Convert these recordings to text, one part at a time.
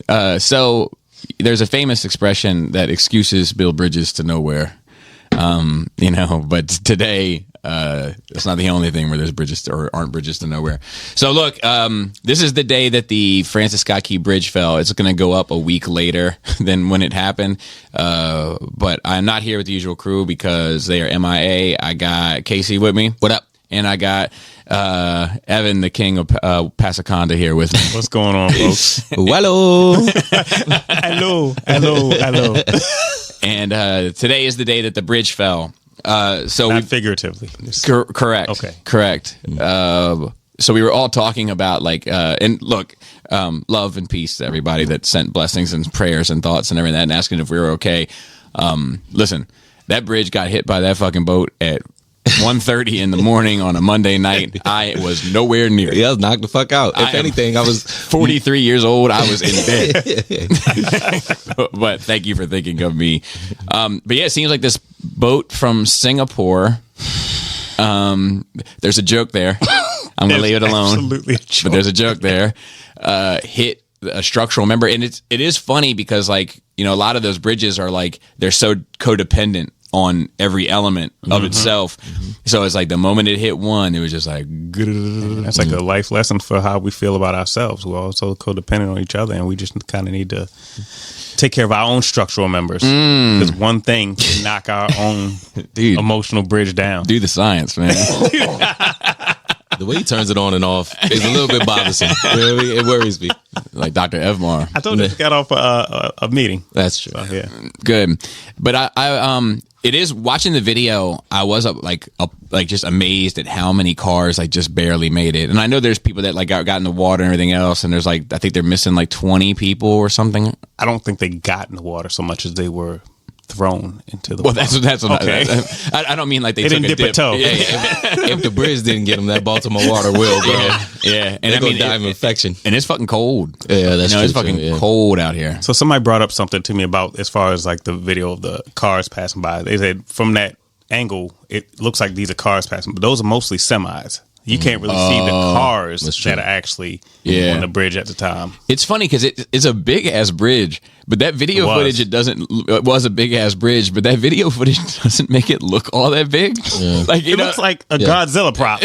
So there's a famous expression that excuses build bridges to nowhere. But today, it's not the only thing where there's bridges or aren't bridges to nowhere. So look, this is the day that the Francis Scott Key Bridge fell. It's going to go up a week later than when it happened. But I'm not here with the usual crew because they are MIA. I got Casey with me. What up? And I got Evan, the king of Pasaconda, here with me. What's going on, folks? Hello. Hello. And today is the day that the bridge fell. So Not figuratively. Correct. Okay. Correct. So we were all talking about and look, love and peace to everybody that sent blessings and prayers and thoughts and everything and asking if we were okay. Listen, that bridge got hit by that fucking boat at 1:30 in the morning on a Monday night. I was nowhere near it. Yeah, I was knocked the fuck out. If anything, I was 43 years old. I was in bed. But thank you for thinking of me. But yeah, it seems like this boat from Singapore. There's a joke there. I'm gonna leave it alone. Absolutely a joke. But there's a joke there. Hit a structural member, and it is funny because a lot of those bridges are they're so codependent on every element of itself. So it's like the moment it hit one, it was just like that's like a life lesson for how we feel about ourselves. We're also codependent on each other, and we just kind of need to take care of our own structural members. Because one thing can knock our own emotional bridge down. Do the science, man. the way he turns it on and off is a little bit bothersome. It worries me. Like Dr. Evmar. I told you got off a meeting. That's true. So, yeah. Good. But I it is watching the video. I was just amazed at how many cars just barely made it. And I know there's people that got in the water and everything else. And there's I think they're missing 20 people or something. I don't think they got in the water so much as they were thrown into the water. Well, that's what okay. I don't mean they didn't dip a toe. Yeah. If the bridge didn't get them, that Baltimore water will, bro. Yeah. And they're gonna die of infection. And it's fucking cold. Yeah, that's true. It's fucking cold out here. So somebody brought up something to me about as far as the video of the cars passing by. They said from that angle, it looks like these are cars passing, but those are mostly semis. You can't really see the cars that are actually on the bridge at the time. It's funny because it's a big ass bridge, but that video footage it was a big ass bridge, but that video footage doesn't make it look all that big. Yeah. It looks like a Godzilla prop.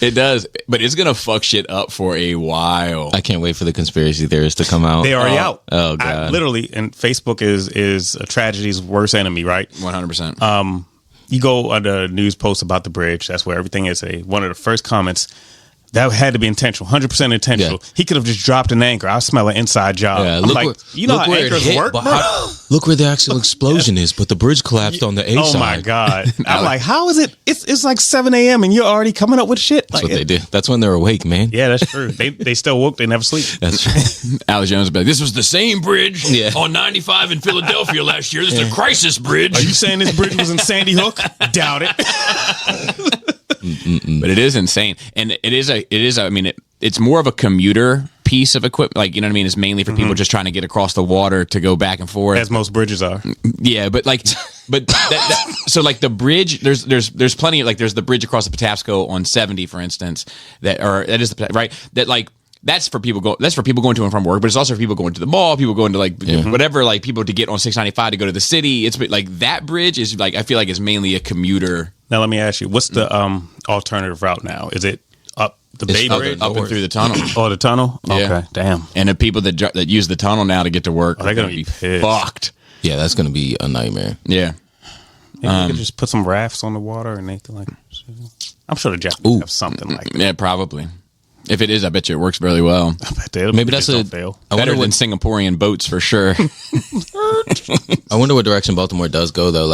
It does, but it's gonna fuck shit up for a while. I can't wait for the conspiracy theorists to come out. They're already out. Oh god, literally, and Facebook is a tragedy's worst enemy, right? 100%. You go on the news post about the bridge. That's where everything is. One of the first comments, that had to be intentional, 100% intentional. Yeah. He could have just dropped an anchor. I smell an inside job. Yeah, you know how anchors work, bro? Look where the actual explosion is, but the bridge collapsed on the A side. Oh my god! I'm like, how is it? It's like 7 a.m. and you're already coming up with shit. That's what they do. That's when they're awake, man. Yeah, that's true. They still woke. They never sleep. That's true. Alex Jones would be like, this was the same bridge on 95 in Philadelphia last year. This is a crisis bridge. Are you saying this bridge was in Sandy Hook? Doubt it. But it is insane, and it is. I mean, it's more of a commuter piece of equipment. You know what I mean? It's mainly for people just trying to get across the water to go back and forth, as most bridges are. Yeah, but so the bridge. There's plenty of there's the bridge across the Patapsco on 70, for instance. That is the right that that's for people going to and from work, but it's also for people going to the mall, people going to whatever, people to get on 695 to go to the city. It's that bridge is I feel like it's mainly a commuter. Now let me ask you, what's the alternative route now? Is it up the Bay Bridge? Up and through the tunnel. Oh, the tunnel? Yeah. Okay, damn. And the people that use the tunnel now to get to work they're going to be pissed. Fucked. Yeah, that's going to be a nightmare. Yeah. Maybe you could just put some rafts on the water and they can I'm sure the Japanese have something like that. Yeah, probably. If it is, I bet you it works really well. I bet they maybe that's fail. Better than Singaporean boats for sure. I wonder what direction Baltimore does go though.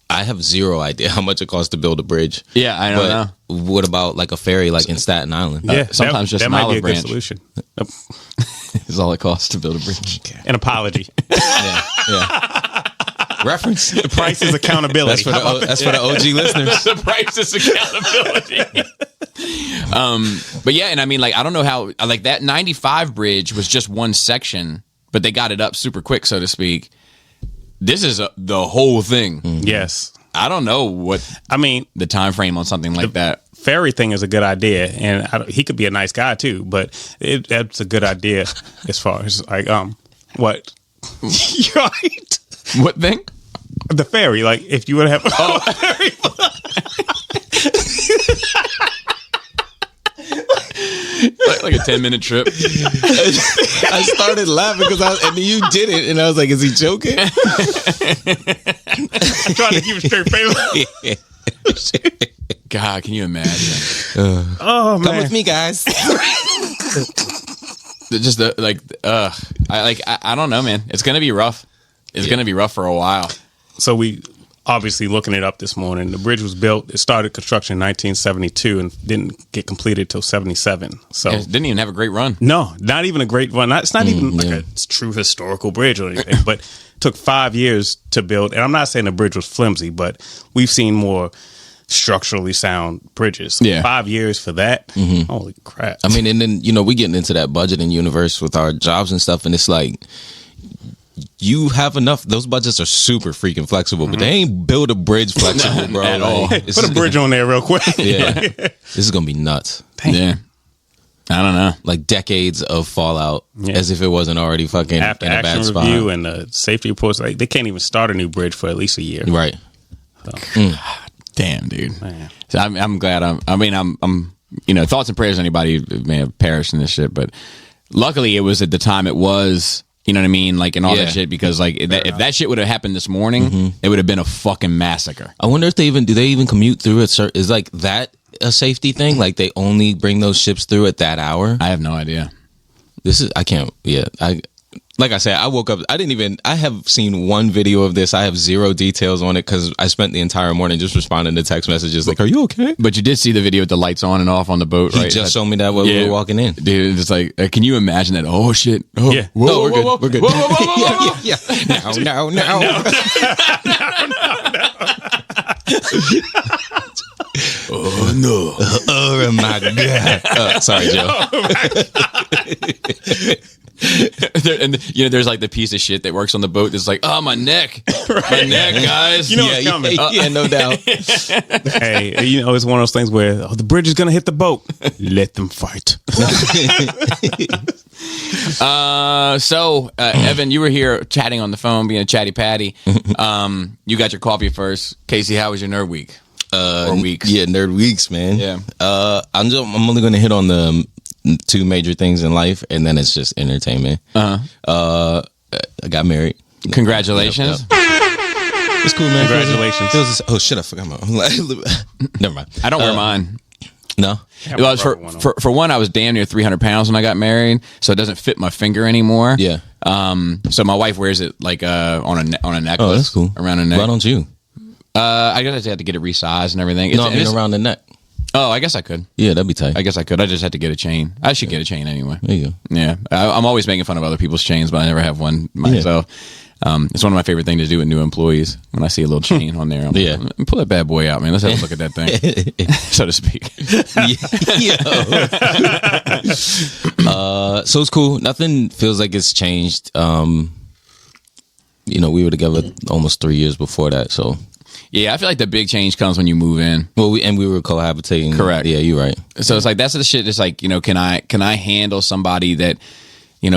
I have zero idea how much it costs to build a bridge. Yeah, I don't know. What about a ferry in Staten Island? Yeah, sometimes just that an might olive be a branch. good solution. Is all it costs to build a bridge. Okay. An apology. Yeah. Reference. The price is accountability. That's for the OG listeners. The price is accountability. But yeah, and I mean, I don't know how, that 95 bridge was just one section, but they got it up super quick, so to speak. This is the whole thing. Yes. I don't know what the time frame on something like that. ferry thing is a good idea, and he could be a nice guy too. But that's a good idea as far as like what. You're right. What thing? The ferry. Like if you would have a ferry. like a 10-minute trip. I started laughing and you did it, and I was like, "Is he joking?" I'm trying to keep a straight face. God, can you imagine? Oh man, come with me, guys. Just I don't know, man. It's gonna be rough. It's gonna be rough for a while. So we obviously looking it up this morning. The bridge was built. It started construction in 1972 and didn't get completed till 77. So It didn't even have a great run. no, not even a great run. It's not even like a true historical bridge or anything. But took 5 years to build. And I'm not saying the bridge was flimsy, but we've seen more structurally sound bridges. Yeah. 5 years for that. Holy crap! I mean, and then we getting into that budgeting universe with our jobs and stuff, and it's like you have enough. Those budgets are super freaking flexible, but they ain't build a bridge flexible, bro. At all. It's Put a bridge on there real quick. Yeah, this is gonna be nuts. Yeah. I don't know. Like decades of fallout, as if it wasn't already fucking After in a bad action spot. review and the safety reports, like they can't even start a new bridge for at least a year. Right. Damn, dude. Man. So I'm glad. I'm thoughts and prayers to anybody who may have perished in this shit, but luckily it was at the time it was. You know what I mean? Like, and all that shit, because like if that shit would have happened this morning, it would have been a fucking massacre. I wonder if do they even commute through it? Is like that a safety thing? Like they only bring those ships through at that hour? I have no idea. I can't. Yeah, like I said, I woke up. I have seen one video of this. I have zero details on it because I spent the entire morning just responding to text messages like, "Are you okay?" But you did see the video with the lights on and off on the boat, He right? just showed me that while we were walking in. Dude, it's like, can you imagine that? Oh shit! Oh, Yeah. Whoa, No, we're whoa, good. whoa, We're good. Whoa, whoa, whoa, whoa, whoa. Yeah. Oh no! Oh my god! Sorry, Joe. There's like the piece of shit that works on the boat that's like, oh, my neck, my neck, guys. You know it's coming. Yeah, no doubt. Hey, it's one of those things where the bridge is gonna hit the boat. Let them fight. So Evan, you were here chatting on the phone, being a chatty patty. You got your coffee first. Casey, how was your nerd week? Or weeks? Yeah, nerd weeks, man. Yeah. I'm only going to hit on the two major things in life, and then it's just entertainment. I got married. Congratulations. Yep. It's cool, man. Congratulations. Oh shit, I forgot my. Never mind. I don't wear mine. No. Well, for one, I was damn near 300 pounds when I got married, so it doesn't fit my finger anymore. Yeah. So my wife wears it like on a necklace. Oh, that's cool. Around her neck. Why don't you? I guess I had to get it resized and everything. No, I mean around the neck. Oh, I guess I could. Yeah, that'd be tight. I guess I could. I just had to get a chain. I should get a chain anyway. There you go. Yeah, I'm always making fun of other people's chains, but I never have one myself. It's one of my favorite things to do with new employees. When I see a little chain on there, I'm like, pull that bad boy out, man. Let's have a look at that thing, so to speak. So it's cool. Nothing feels like it's changed. We were together almost 3 years before that, so. Yeah, I feel like the big change comes when you move in. Well, we were cohabitating. Correct. Yeah, you're right. So it's like that's the shit. It's like, can I handle somebody that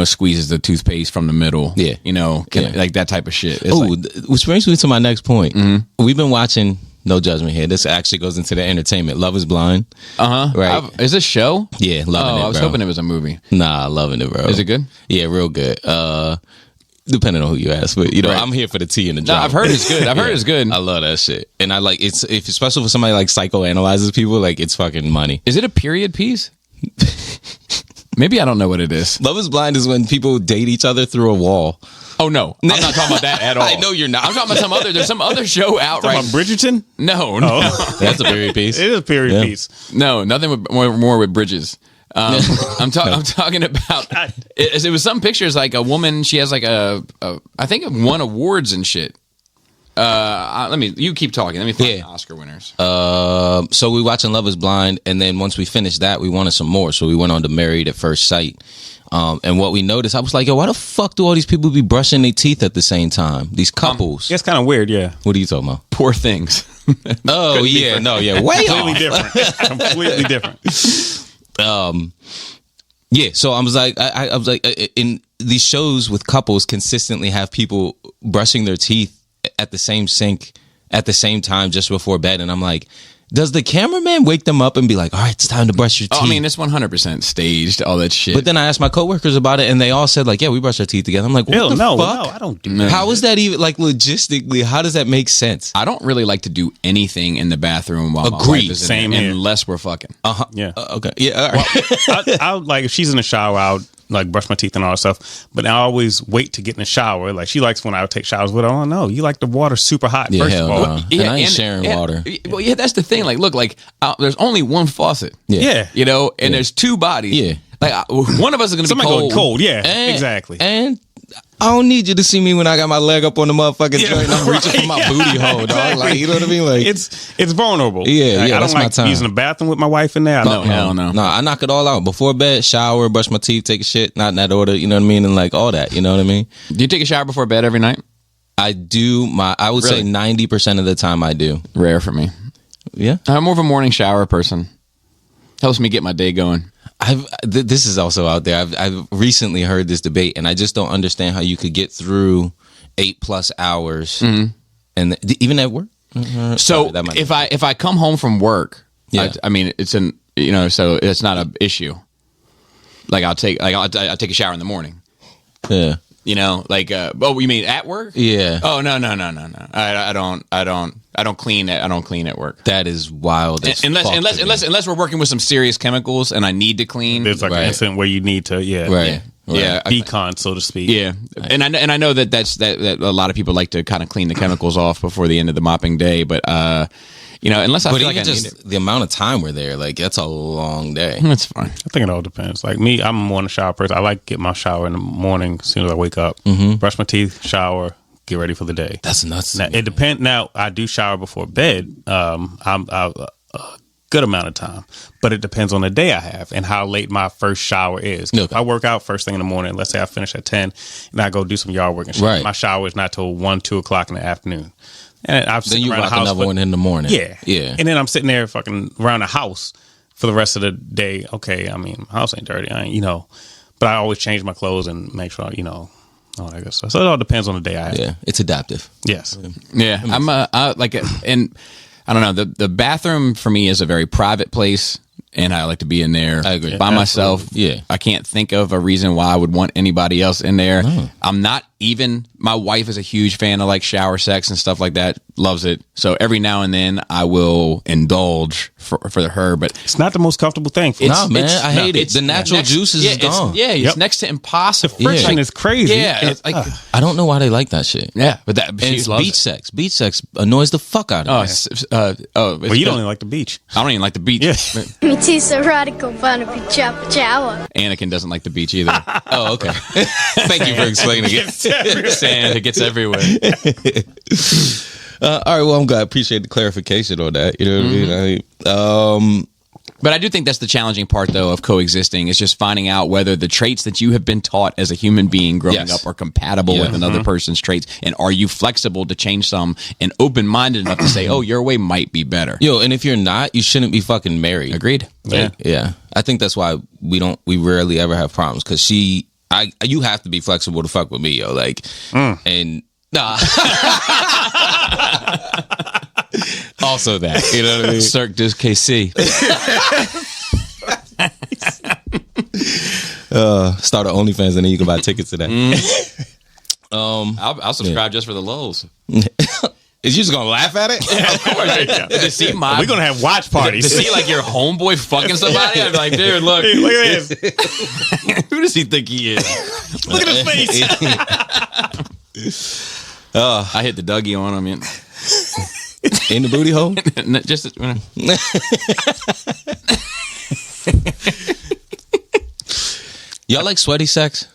squeezes the toothpaste from the middle? Yeah. Like that type of shit. It's Which brings me to my next point. Mm-hmm. We've been watching. No judgment here. This actually goes into the entertainment. Love is Blind. Right. Is this show? Yeah, loving it. I was hoping it was a movie. Nah, loving it, bro. Is it good? Yeah, real good. Depending on who you ask, but right. I'm here for the tea and the drama. No, I've heard it's good. I've heard it's good. I love that shit, and I like it's especially for somebody like psychoanalyzes people. Like it's fucking money. Is it a period piece? Maybe I don't know what it is. Love is Blind is when people date each other through a wall. Oh no, I'm not talking about that at all. I know you're not. I'm talking about there's some other show out right. About Bridgerton? No. That's a period piece. It is a period piece. No, nothing with, more with bridges. I'm talking about. It was some pictures like a woman. She has like I think it won awards and shit. You keep talking. Let me find Yeah. the Oscar winners. So we watching Love Is Blind, and then once we finished that, we wanted some more. So we went on to Married at First Sight. And what we noticed, I was like, yo, why the fuck do all these people be brushing their teeth at the same time? These couples. It's kind of weird, yeah. What are you talking about? Poor things. Oh, yeah. No, yeah. Way Completely off. different. Completely different. Yeah, so I was like, I was like, in these shows with couples consistently have people brushing their teeth at the same sink at the same time just before bed, and I'm like, does the cameraman wake them up and be like, all right, it's time to brush your teeth? Oh, I mean, it's 100% staged, all that shit. But then I asked my coworkers about it, and they all said like, yeah, we brush our teeth together. I'm like, what the No, fuck? I don't do that. How is that even like logistically? How does that make sense? I don't really like to do anything in the bathroom while my Agreed. wife is in Same there, here. unless we're fucking. Yeah. Okay, yeah, all right. I like if she's in the shower, I'll like brush my teeth and all that stuff. But I always wait to get in the shower. Like she likes when I would take showers with her. Oh no, you like the water super hot. Yeah, First hell of all, no. And I ain't sharing water. Well, yeah, that's the thing. Like, look, like there's only one faucet. Yeah. You know, and there's two bodies. Yeah. Like one of us is going to be somebody cold. going cold. Yeah, And- exactly. And I don't need you to see me when I got my leg up on the motherfucking Yeah, joint. I'm reaching for my right, booty hole, dog. Like, you know what I mean? Like, it's vulnerable. Yeah, Like, yeah, I that's don't my like time. using the bathroom with my wife in there. I No, don't- hell no. No, I knock it all out before bed. Shower, brush my teeth, take a shit. Not in that order. You know what I mean? And like all that. You know what I mean? Do you take a shower before bed every night? I do. I would say Really? 90% of the time I do. Rare for me. Yeah. I'm more of a morning shower person. Helps me get my day going. This is also out there. I've recently heard this debate, and I just don't understand how you could get through 8+ hours, and even at work. So Sorry, that might- if I come home from work, Yeah. I mean it's so it's not an issue. Like I'll take a shower in the morning. yeah, You know, like oh, you mean at work? yeah, Oh no. I don't clean it. I don't clean at work. that is wild. As fuck to me. Unless we're working with some serious chemicals and I need to clean. There's like Right. an incident where you need to, right, Yeah. right. Yeah. decon, so to speak. Yeah, and I know that a lot of people like to kind of clean the chemicals off before the end of the mopping day, but unless I But feel like I even need just it, the amount of time we're there, like that's a long day. that's fine. I think it all depends. Like me, I'm a morning shower person. I like to get my shower in the morning as soon as I wake up. Brush my teeth, shower, get ready for the day. That's nuts. Now, it depends. Now, I do shower before bed. I'm a good amount of time, but it depends on the day I have and how late my first shower is. Okay. If I work out first thing in the morning, let's say I finish at 10 and I go do some yard work and shit. Right. My shower is not till 1, 2 o'clock in the afternoon. And I've Then sitting you around rock the house. another one in the morning. Yeah. yeah. And then I'm sitting there fucking around the house for the rest of the day. Okay, I mean, my house ain't dirty. I ain't, but I always change my clothes and make sure, all that good stuff. So it all depends on the day I have. Yeah, it's adaptive. Yes. Yeah, I'm and I don't know. The bathroom for me is a very private place, and I like to be in there I agree. by myself. Yeah. I can't think of a reason why I would want anybody else in there. I'm not even. My wife is a huge fan of like shower sex and stuff like that. Loves it. So every now and then I will indulge for her, but It's not the most comfortable thing. For No, me. man, I hate it. it's The natural next- juices is gone. It's Yep. next to impossible. Friction Like, is crazy. Yeah, it's like I don't know why they like that shit. yeah, but that And she it's loves beach it. sex. Beach sex annoys the fuck out of me. Well, you don't even like the beach. I don't even like the beach. Yeah. Me too, so radical fun of each shower. Anakin doesn't like the beach either. Oh, okay. Thank you for explaining it. Sand, it gets everywhere. All right, well, I'm glad. I appreciate the clarification on that. You know what I mean? But I do think that's the challenging part, though, of coexisting is just finding out whether the traits that you have been taught as a human being growing Yes. up are compatible Yeah. with another person's traits. And are you flexible to change some and open-minded enough to say, oh, your way might be better? Yo, and if you're not, you shouldn't be fucking married. Agreed. Like, yeah. I think that's why we rarely ever have problems because you have to be flexible to fuck with me, yo. Like, and nah. Also that, you know what I mean? Cirque du KC. Start an OnlyFans and then you can buy tickets to that. I'll subscribe just for the lulls. Is you just gonna laugh at it? Of course. To see my... We're going to have watch to parties. see like your homeboy fucking somebody, I'd be like, dude, look, Hey, look at this. who does he think he is? Look at his face. I hit the Dougie on him. And In the booty hole? just Y'all like sweaty sex?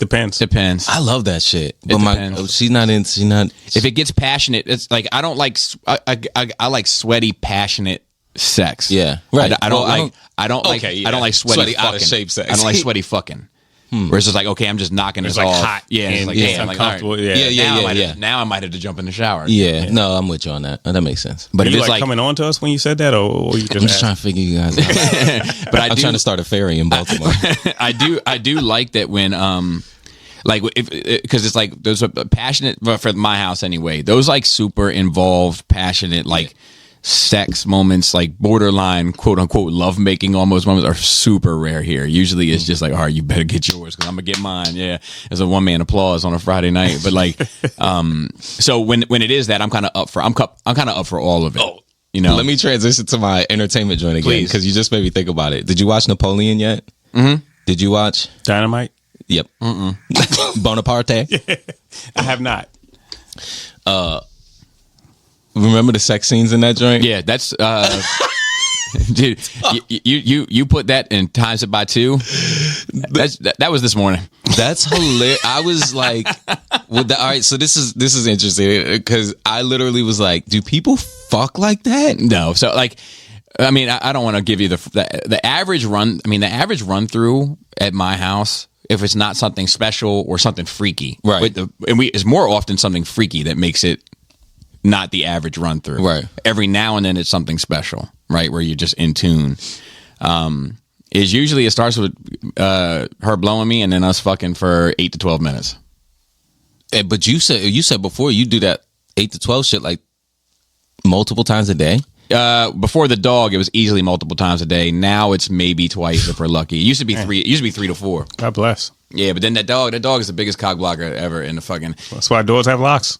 Depends. I love that shit. But depends. she's not. If it gets passionate, it's like I don't like. I like sweaty, passionate sex. Yeah, right. I don't like sweaty out fucking. of shape sex. I don't like sweaty fucking. Where it's just like, okay, I'm just knocking It's this like off. hot. Yeah, it's and like, it's I'm like, all right. uncomfortable. Now I might have to jump in the shower. Yeah, no, I'm with you on that. That makes sense. But Were if you it's like like, coming on to us when you said that, or you just I'm just trying to figure you guys out. but I'm trying to start a ferry in Baltimore. I do like that when like if because it's like those are passionate, but for my house anyway, those like super involved, passionate like sex moments, like borderline quote unquote love making almost moments, are super rare here. Usually it's just like, all right, you better get yours because I'm gonna get mine. Yeah, as a one man applause on a Friday night. But like so when it is that, I'm kind of up for all of it. Oh. You know, Let me transition to my entertainment joint again Please. because you just made me think about it. Did you watch Napoleon yet? Mm-hmm. Did you watch? Dynamite? Yep. Bonaparte. I have not. Remember the sex scenes in that joint? yeah, that's dude. You put that and times it by 2. That was this morning. That's hilarious. I was like, all right, so this is interesting because I literally was like, do people fuck like that? No, so like, I mean, I don't want to give you the average run. I mean, the average run through at my house, if it's not something special or something freaky, right? It's more often something freaky that makes it not the average run through. Right. Every now and then it's something special, right? Where you're just in tune. Is usually it starts with her blowing me and then us fucking for 8 to 12 minutes. But you said before you do that 8 to 12 shit like multiple times a day. Before the dog, it was easily multiple times a day. Now it's maybe twice if we're lucky. It used to be 3. It used to be 3 to 4. God bless. Yeah, but then that dog is the biggest cock blocker ever in the fucking. That's why doors have locks.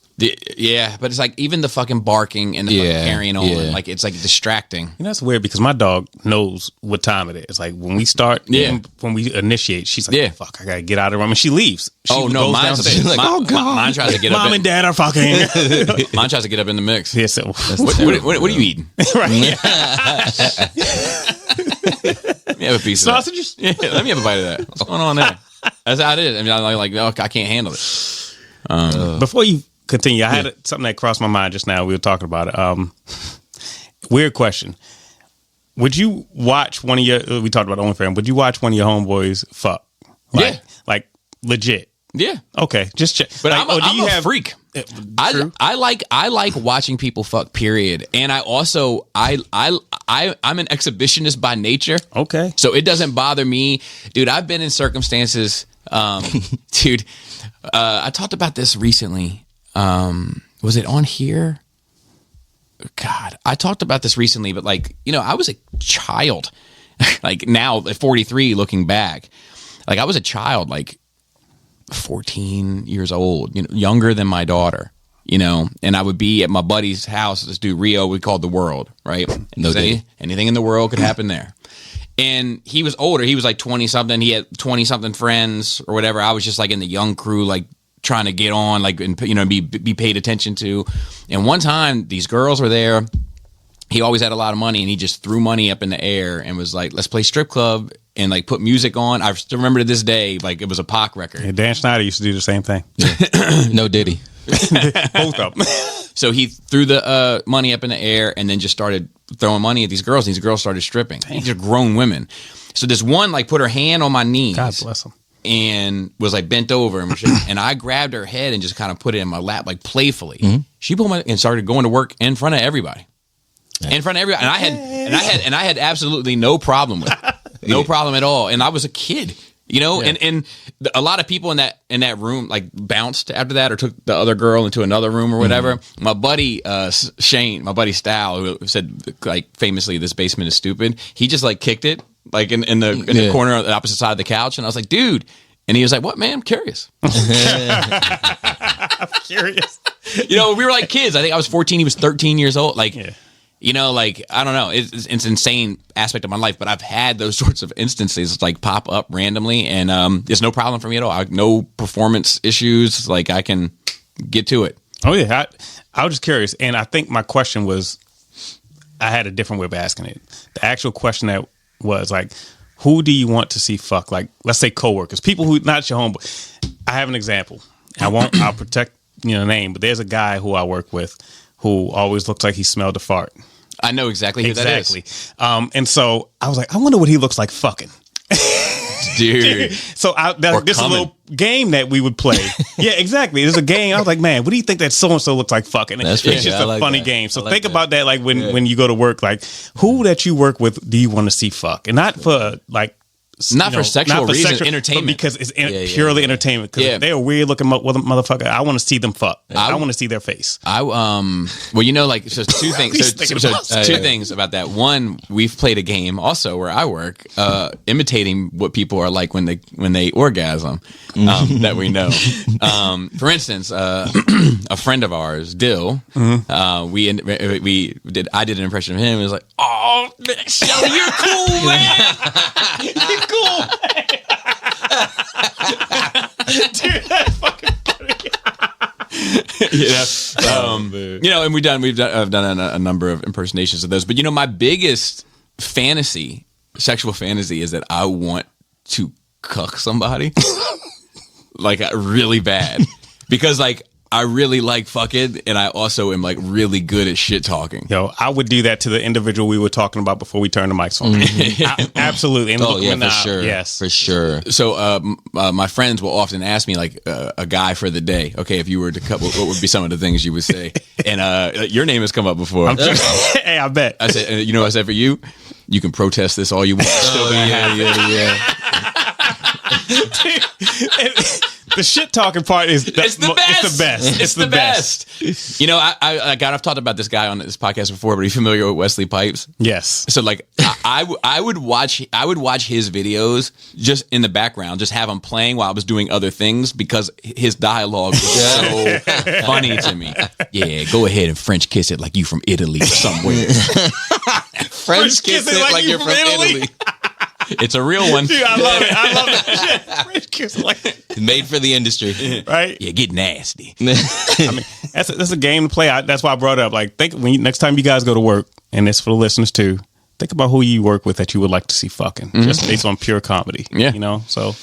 Yeah, but it's like even the fucking barking and the fucking carrying on, like it's like distracting. You know, that's weird because my dog knows what time it is. Like when we start, when we initiate, she's like, oh, "Fuck, I gotta get out of the room," and she leaves. She Oh no, goes mine's downstairs. like, oh god, mine tries to get up. Mom and Dad are fucking. Mine tries to get up in the mix. Yeah, so What are you eating? right? Let me have a piece of Sausages. that. Yeah, let me have a bite of that. What's going on there? That's how it is. I mean, I'm like, oh, I can't handle it. Before you continue, I had something that crossed my mind just now. We were talking about it. Weird question. Would you watch one of your? We talked about OnlyFans. Would you watch one of your homeboys fuck? Like, Yeah. like legit. Yeah, Okay, just check. but like, I'm a freak. True. I like watching people fuck. Period. And I also I'm an exhibitionist by nature. Okay. So it doesn't bother me, dude. I've been in circumstances, dude. I talked about this recently. Was it on here? God, I talked about this recently, but like, you know, I was a child. Like now at 43, looking back, like I was a child, like 14 years old, you know, younger than my daughter, you know, and I would be at my buddy's house, this dude Rio, we called the world, right? Anything in the world could happen there. And he was older. He was like 20 something. He had 20 something friends or whatever. I was just like in the young crew, like trying to get on, like, and, you know, be paid attention to. And one time these girls were there. He always had a lot of money and he just threw money up in the air and was like, let's play strip club and like put music on. I still remember to this day, like it was a Pac record. Yeah, Dan Schneider used to do the same thing. No Diddy. Both of them. So he threw the money up in the air and then just started throwing money at these girls. And these girls started stripping. These are grown women. So this one like put her hand on my knees. God bless them. And was like bent over and I grabbed her head and just kind of put it in my lap like playfully. Mm-hmm. She pulled my and started going to work in front of everybody. In front of everybody. And I had absolutely no problem with it. No problem at all. And I was a kid. You know, and a lot of people in that room like bounced after that or took the other girl into another room or whatever. Mm-hmm. My buddy Shane, my buddy Stal, who said like famously this basement is stupid. He just like kicked it like in the corner on the opposite side of the couch, and I was like, dude. And he was like, "What, man? I'm curious." I'm curious. You know, we were like kids. I think I was 14. He was 13 years old. Like. Yeah. You know, like, I don't know. It's an insane aspect of my life, but I've had those sorts of instances like pop up randomly, and there's no problem for me at all. No performance issues. Like, I can get to it. Oh, yeah. I was just curious, and I think my question was, I had a different way of asking it. The actual question that was like, who do you want to see fuck? Like, let's say coworkers, people who, not your homeboy. I have an example. I'll protect the name, but there's a guy who I work with who always looks like he smelled a fart. I know exactly who that is. And so I was like, I wonder what he looks like fucking. Dude. So this is a little game that we would play. Yeah, exactly. There's a game. I was like, man, what do you think that so-and-so looks like fucking? That's it's just a funny game. So think about that, like when you go to work, like who that you work with do you want to see fuck? And not for like not for sexual reasons, entertainment. But because it's purely entertainment. Because they're a weird looking motherfucker. I want to see them fuck. I want to see their face. Well, like so two things. Two things about that. One, we've played a game also where I work, imitating what people are like when they orgasm. That we know. For instance, a friend of ours, Dill. I did an impression of him. It was like, "Oh, Shelly, you're cool, man. You're cool." Dude, that's fucking funny. And I've done a number of impersonations of those. But my biggest sexual fantasy, is that I want to cuck somebody, like really bad, because like I really like fucking, and I also am like really good at shit talking. I would do that to the individual we were talking about before we turned the mics on. Absolutely. And for sure. Yes, for sure. So my friends will often ask me like a guy for the day. Okay, if you were to cut, what would be some of the things you would say? And your name has come up before. Hey, I bet. I said, I said for you, you can protest this all you want. The shit talking part is the best. It's the best. I've talked about this guy on this podcast before, but are you familiar with Wesley Pipes? Yes. So like I would watch his videos just in the background, just have him playing while I was doing other things, because his dialogue was so funny to me. Yeah, go ahead and French kiss it like you from Italy or somewhere. French kiss it like you're from Italy. It's a real one. Dude, I love it. I love that shit. Kiss like made for the industry, right? Yeah, get nasty. I mean, that's a game to play. That's why I brought it up. Like, think next time you guys go to work, and it's for the listeners too. Think about who you work with that you would like to see fucking, just based on pure comedy. Yeah, So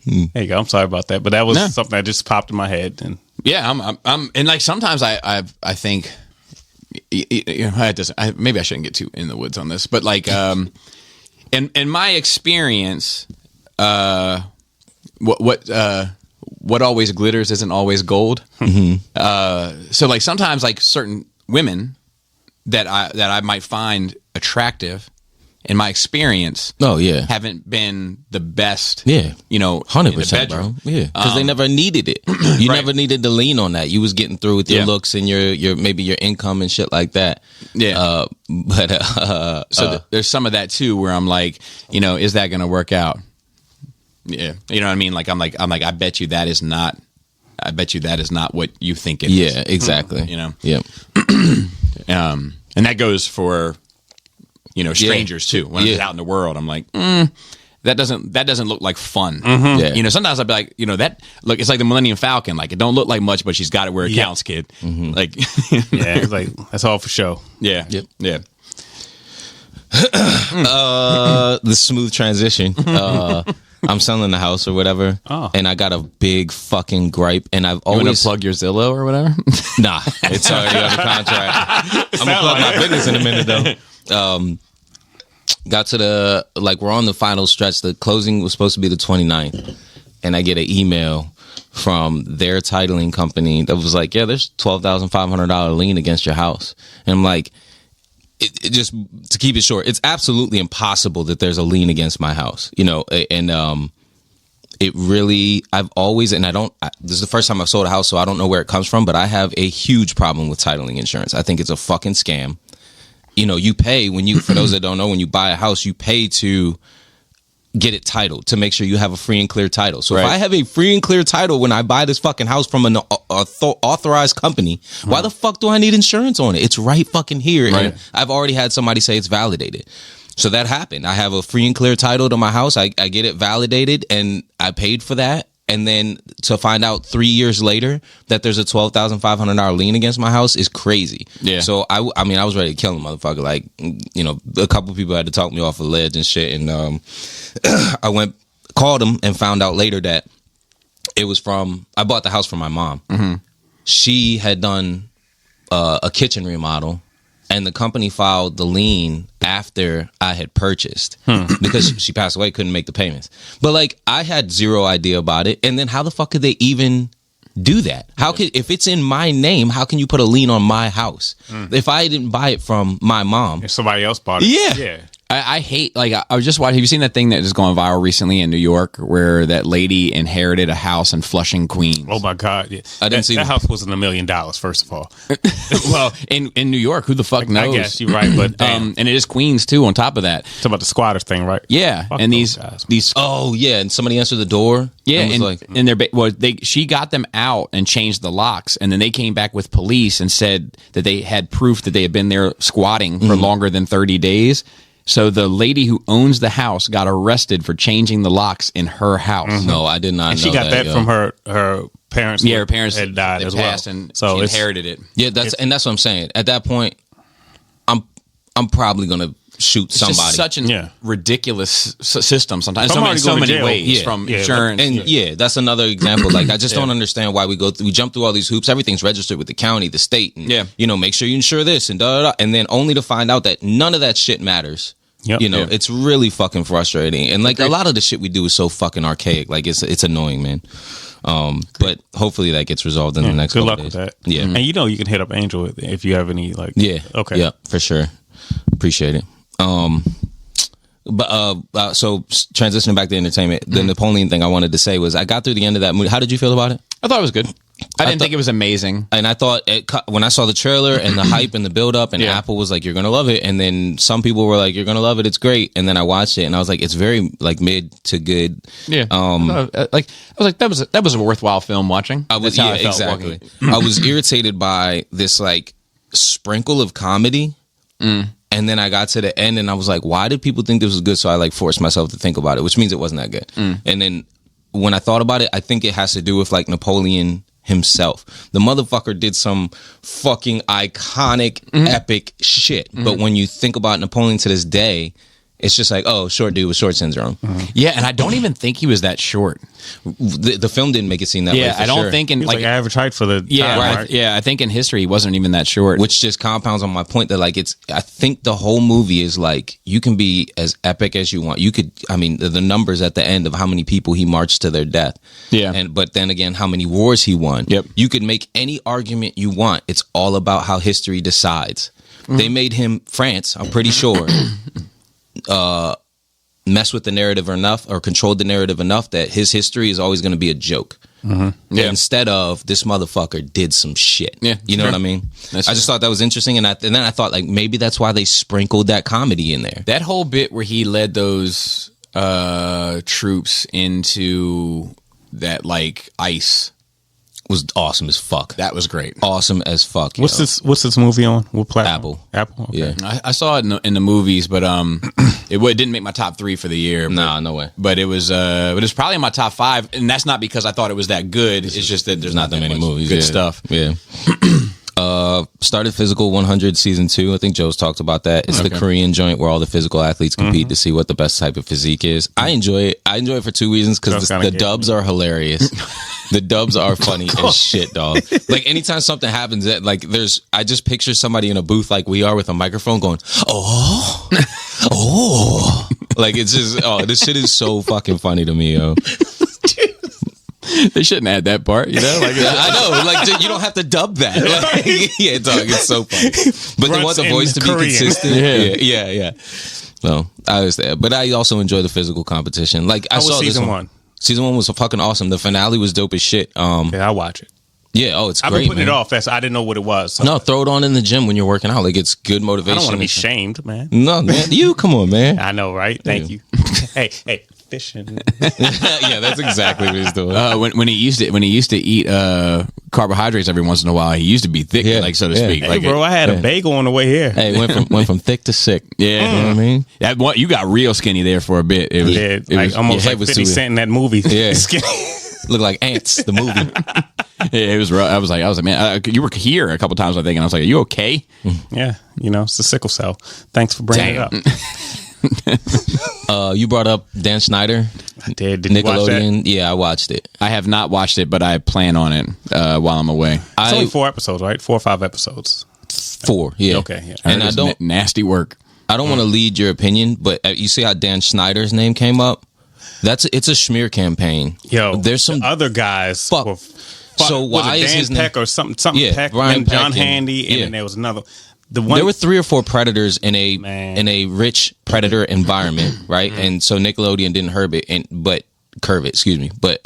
there you go. I'm sorry about that, but that was something that just popped in my head. And yeah, I'm and like sometimes I think it doesn't. Maybe I shouldn't get too in the woods on this, but like in my experience, what always glitters isn't always gold. So like sometimes like certain women that I might find attractive, in my experience, haven't been the best. 100%, bro. Yeah, because they never needed it. You never needed to lean on that. You was getting through with your looks and your maybe your income and shit like that. Yeah, there's some of that too, where I'm like, is that going to work out? Yeah, you know what I mean. Like I'm like I bet you that is not what you think it is. Yeah, exactly. Yeah. And that goes for strangers too. When I'm out in the world, I'm like, that doesn't look like fun. Yeah. Sometimes I'll be like, that look, it's like the Millennium Falcon. Like it don't look like much, but she's got it where it counts, kid. Like, it's like that's all for show. Yeah. Yep. Yeah. The smooth transition. I'm selling the house or whatever, and I got a big fucking gripe. And I've always want to plug your Zillow or whatever. Nah, it's already under contract. I'm gonna plug my business in a minute though. Got to we're on the final stretch. The closing was supposed to be the 29th, and I get an email from their titling company that was like, "Yeah, there's $12,500 lien against your house," and I'm like. It just to keep it short, it's absolutely impossible that there's a lien against my house, and it really, I've always, and this is the first time I've sold a house, so I don't know where it comes from, but I have a huge problem with titling insurance. I think it's a fucking scam. You pay for those that don't know, when you buy a house, you pay to get it titled, to make sure you have a free and clear title. So if I have a free and clear title when I buy this fucking house from an authorized company, why the fuck do I need insurance on it? It's right fucking here. Right. And I've already had somebody say it's validated. So that happened. I have a free and clear title to my house. I get it validated, and I paid for that. And then to find out 3 years later that there's a $12,500 lien against my house is crazy. Yeah. So I was ready to kill him, motherfucker. Like, a couple people had to talk me off a ledge and shit. And I called him and found out later that It was I bought the house from my mom. She had done a kitchen remodel, and the company filed the lien after I had purchased because she passed away, couldn't make the payments. But like, I had zero idea about it. And then how the fuck could they even do that? If it's in my name, how can you put a lien on my house if I didn't buy it from my mom? If somebody else bought it. Yeah. I hate, like, I was just watching. Have you seen that thing that is going viral recently in New York where that lady inherited a house in Flushing, Queens? Oh my God! Yeah. I didn't see that that. house wasn't $1 million. First of all, Well, in New York, who the fuck knows? I guess you're right, but and it is Queens too. On top of that, it's about the squatters thing, right? yeah, Fuck and those guys, man. these Oh yeah, and somebody answered the door. yeah, and was and, like, and she got them out and changed the locks, and then they came back with police and said that they had proof that they had been there squatting for longer than 30 days. So the lady who owns the house got arrested for changing the locks in her house. no, I did not. And know she got that yo. from her parents. Yeah, her parents had died they as passed well, and so she it's inherited it. Yeah, that's what I'm saying. At that point, I'm probably gonna shoot It's somebody. just such a Yeah. ridiculous system sometimes. Somebody So go many to jail. ways Yeah. from Yeah, insurance. And yeah, that's another example. Like, I just don't understand why we jump through all these hoops. Everything's registered with the county, the state, and, Yeah. make sure you insure this and da da da, and then only to find out that none of that shit matters. Yep. Yeah. It's really fucking frustrating. And like, a lot of the shit we do is so fucking archaic. Like, it's annoying, man. But hopefully that gets resolved in the next Good couple luck days. with that. Yeah. And you can hit up Angel if you have any Yeah. Okay. Yeah, for sure. Appreciate it. But so transitioning back to entertainment, the Napoleon thing I wanted to say was I got through the end of that movie. How did you feel about it? I thought it was good. I didn't think it was amazing. And I thought when I saw the trailer and the hype and the build up, and Yeah. Apple was like, "You're gonna love it," and then some people were like, "You're gonna love it. It's great." And then I watched it and I was like, "It's very like mid to good." Yeah. That was a worthwhile film watching. That's how I felt exactly. walking. I was irritated by this like sprinkle of comedy. And then I got to the end and I was like, why did people think this was good? So I like forced myself to think about it, which means it wasn't that good. And then when I thought about it, I think it has to do with like Napoleon himself. The motherfucker did some fucking iconic, epic shit. But when you think about Napoleon to this day, it's just like, oh, short dude with short syndrome. Yeah, and I don't even think he was that short. The film didn't make it seem that way. Yeah, for I don't sure. think in He was like average height for the yeah, time, right. Yeah, I think in history he wasn't even that short. Which just compounds on my point that like I think the whole movie is like you can be as epic as you want. You could, I mean, the numbers at the end of how many people he marched to their death. Yeah. But then again, how many wars he won. Yep. You could make any argument you want. It's all about how history decides. They made him, France, I'm pretty sure, mess with the narrative enough or controlled the narrative enough that his history is always going to be a joke. Yeah. Instead of this motherfucker did some shit. Yeah, you know true. what I mean? That's I just true. thought that was interesting, and then I thought like maybe that's why they sprinkled that comedy in there. That whole bit where he led those troops into that like ice, Was awesome as fuck. that was great. Awesome as fuck. What's this movie on? What platform? Apple. Okay. Yeah. I saw it in the movies, but it didn't make my top 3 for the year. But, Nah, no way. But it was probably in my top 5, and that's not because I thought it was that good. It's just that there's not Not that many much movies. good yeah. stuff. Yeah. Started Physical 100 season 2. I think Joe's talked about that. It's the Okay. Korean joint where all the physical athletes compete to see what the best type of physique is. I enjoy it. I enjoy it for 2 reasons because Joe's the kinda gay. dubs are hilarious. The dubs are funny as shit, dog. Like anytime something happens, that like I just picture somebody in a booth like we are with a microphone going, oh, oh, like it's just this shit is so fucking funny to me, yo. They shouldn't add that part, you know? Like, I know, like you don't have to dub that. Like, yeah, dog, it's so funny. But they want the Grunts voice to in be Korean. consistent. Yeah. No, I understand, but I also enjoy the physical competition. Like I How was saw season this one? Season 1 was fucking awesome. The finale was dope as shit. Yeah, I'll watch it. Yeah, it's I've great. been putting man. it off. I didn't know what it was. So No, throw it on in the gym when you're working out. Like it's good I motivation. don't want to be and- shamed, man. No, man, you come on, man. I know, right? Thank you. Hey, fishing. Yeah, that's exactly what he's doing. when he used to eat carbohydrates every once in a while, he used to be thick, Yeah, like so to yeah. speak. Hey, like bro, I had a bagel on the way here. Hey, went from thick to sick. yeah, You know what I mean? that one, you got real skinny there for a bit. It was, Yeah, it like was almost your like head was 50 too- Cent in that movie. Yeah. Skinny. Look like ants. The movie. yeah, it was rough. I was like, man, you were here a couple times, I think, and I was like, are you okay? Yeah, it's the sickle cell. Thanks for bringing it up. You brought up Dan Schneider. I did. Did you watch that? Nickelodeon. Yeah, I watched it. I have not watched it, but I plan on it while I'm away. It's only 4 episodes, right? 4 or 5 episodes. 4, yeah. Okay, yeah. And I It's don't nasty work. I don't want to lead your opinion, but you see how Dan Schneider's name came up? It's a smear campaign. Yo, there's some the other guys. fuck. So was why it is Dan his name? Peck or something? Yeah, Peck, Brian and John Peck and- Handy, and yeah. then there was another. The one There were 3 or 4 predators in Man. a rich predator environment, right? And so Nickelodeon didn't curb it, excuse me. But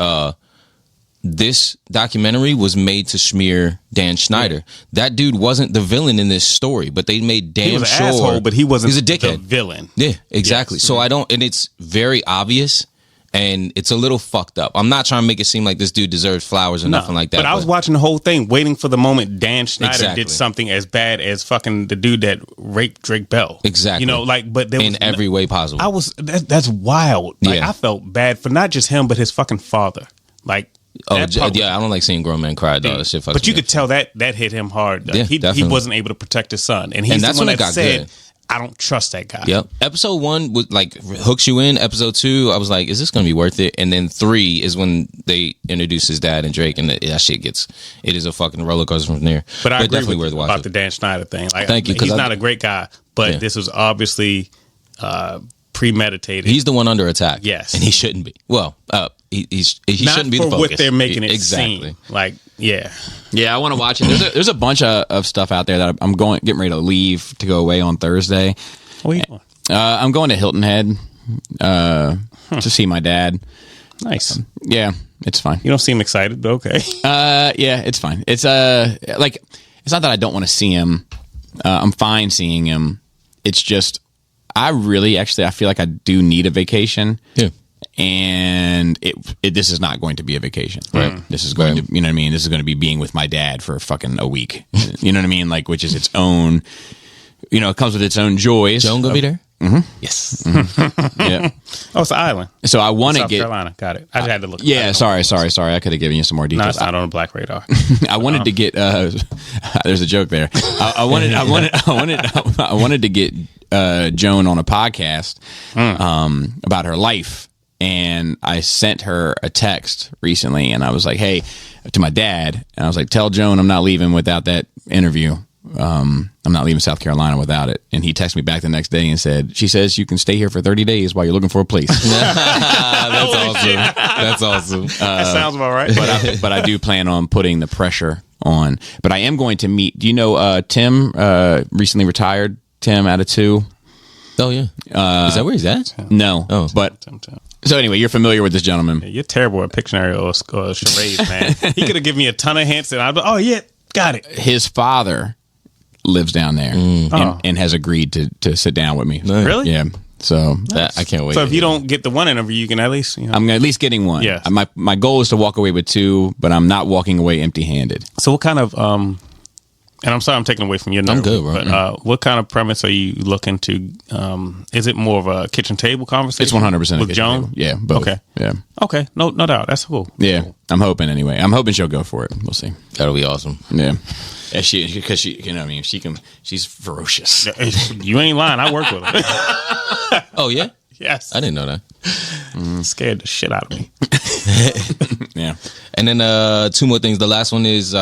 this documentary was made to smear Dan Schneider. That dude wasn't the villain in this story, but they made damn he was an sure asshole, but he wasn't. He's a dickhead. The villain. Yeah, exactly. Yes. So I don't, and it's very obvious, and it's a little fucked up. I'm not trying to make it seem like this dude deserves flowers or nothing like that. But I was watching the whole thing, waiting for the moment Dan Schneider Exactly. did something as bad as fucking the dude that raped Drake Bell. Exactly. You know, like, but there in was every way possible. I was that's wild. Like, Yeah. I felt bad for not just him, but his fucking father. Like, that public- yeah, I don't like seeing grown men cry, though. That shit fucks but you me could tell that hit him hard. Yeah, he definitely. wasn't able to protect his son, and he's that's the one when it that got said, good. "I don't trust that guy." Yep. Episode 1 was like hooks you in. Episode 2, I was like, is this going to be worth it? And then 3 is when they introduce his dad and Drake, and that shit it is a fucking roller coaster from there. But I agree definitely with worth you watching. about the Dan Schneider thing. Like, Thank you, 'cause he's I- not a great guy, but Yeah. this was obviously premeditated. He's the one under attack. Yes. and he shouldn't be. Well, he not shouldn't be for the focus. what they're making it exactly. seem. Like, yeah. Yeah, I want to watch it. There's a bunch of stuff out there that I'm getting ready to leave to go away on Thursday. What are you doing? I'm going to Hilton Head to see my dad. Nice. Yeah, it's fine. You don't seem excited, but okay. Yeah, it's fine. It's like it's not that I don't want to see him. I'm fine seeing him. It's just I feel like I do need a vacation. Yeah. And this is not going to be a vacation. Right. This is going to, you know what I mean? This is going to be being with my dad for fucking a week. You know what I mean? Like, which is its own, it comes with its own joys. Joan gonna be there? Mm-hmm. Yes. Yeah. Oh, it's an island. So I want to South get. Carolina. Got it. I just had to look. Yeah. Sorry. I could have given you some more No, details. it's not on the black radar. I wanted to get. There's a joke there. I wanted to get Joan on a podcast about her life, and I sent her a text recently, and I was like, "Hey," to my dad, and I was like, "Tell Joan I'm not leaving without that interview. I'm not leaving South Carolina without it." And he texted me back the next day and said, "She says you can stay here for 30 days while you're looking for a place." That's awesome. That's awesome. That sounds about right. but I do plan on putting the pressure on. But I am going to meet. Do you know Tim? Recently retired. Tim out of 2. Oh yeah. Is that where he's at? No. Oh. But so anyway, you're familiar with this gentleman. You're terrible at Pictionary or charades, man. He could have given me a ton of hints, and I'd be, oh yeah, got it. His father lives down there and has agreed to sit down with me. Really? Yeah. So I can't wait. So if you don't get the one interview, you can at least, I'm at least getting one. Yes. My goal is to walk away with 2, but I'm not walking away empty-handed. So what kind of and I'm sorry I'm taking away from your I'm nerve, good, bro. but what kind of premise are you looking to? Is it more of a kitchen table conversation? It's 100% with a Joan. table. Yeah. Both. Okay. Yeah. Okay. No doubt. That's cool. Yeah. I'm hoping anyway. I'm hoping she'll go for it. We'll see. That'll be awesome. Yeah. Because she, I mean, she's ferocious. You ain't lying. I work with her. Oh yeah. Yes. I didn't know that. Scared the shit out of me. Yeah. And then 2 more things. The last one is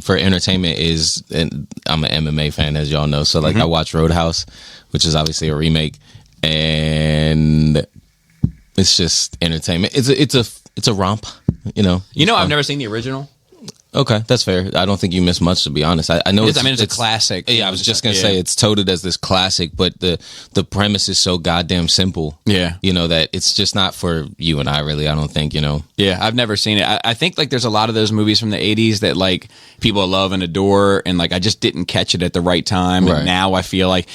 for entertainment is, and I'm an MMA fan, as y'all know. So like I watch Roadhouse, which is obviously a remake, and it's just entertainment. It's a romp, I've never seen the original. Okay, that's fair. I don't think you missed much, to be honest. I know It's a classic. Yeah, I was just gonna say it's touted as this classic, but the premise is so goddamn simple. Yeah. That it's just not for you and I, really. I don't think. Yeah, I've never seen it. I think like there's a lot of those movies from the 80s that like people love and adore, and like I just didn't catch it at the right time. Right. And now I feel like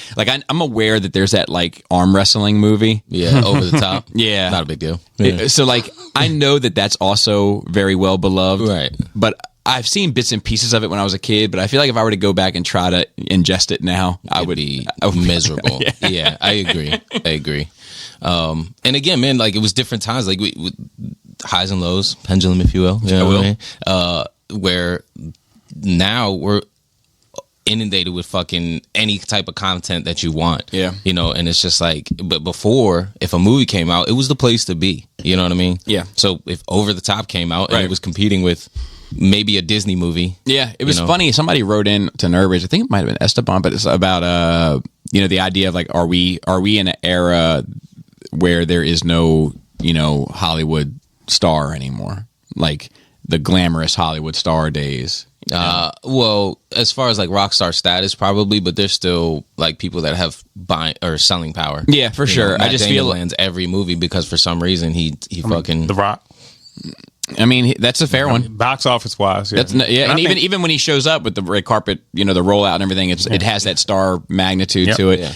I'm aware that there's that like arm wrestling movie. Yeah, over the top. Yeah. Not a big deal. Yeah. So like I know that's also very well beloved. Right. But I've seen bits and pieces of it when I was a kid, but I feel like if I were to go back and try to ingest it now, I would be miserable. Yeah, I agree. And again, man, like it was different times, like with highs and lows, pendulum, if you will. You know what I mean? Where now inundated with fucking any type of content that you want. Yeah. You know, and it's just like, but before, if a movie came out, it was the place to be. You know what I mean? Yeah. So if Over the Top came out and Right. it was competing with maybe a Disney movie. Yeah, it was You know? funny. Somebody wrote in to Nerdbridge. I think it might have been Esteban, but it's about the idea of like, are we in an era where there is no Hollywood star anymore, like the glamorous Hollywood star days? Well, as far as like rock star status, probably, but there's still like people that have buying or selling power. Yeah, for sure. Matt I just Damon feel lands every movie because for some reason he fucking The Rock. I mean, that's a fair one. Box office wise, yeah. And even when he shows up with the red carpet, the rollout and everything, it has that star magnitude to it. Yeah.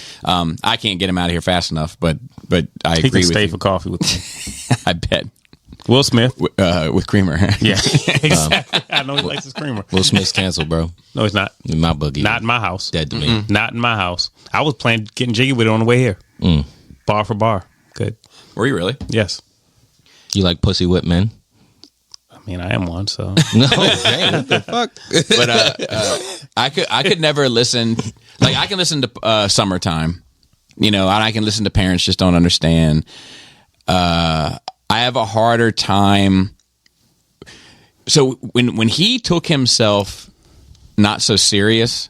I can't get him out of here fast enough, but I he agree can with stay you. for coffee with me. I bet Will Smith. with creamer. Yeah, exactly. I know he likes his creamer. Will Smith's canceled, bro. No, he's not. In my boogie. Not in my house. Dead to me. Not in my house. I was getting jiggy with it on the way here. Bar for bar. Good. Were you really? Yes. You like pussy whip men? I mean, I am one, so. No, damn, what the fuck? But I could never listen. Like I can listen to Summertime, and I can listen to Parents Just Don't Understand. I have a harder time. So when he took himself not so serious,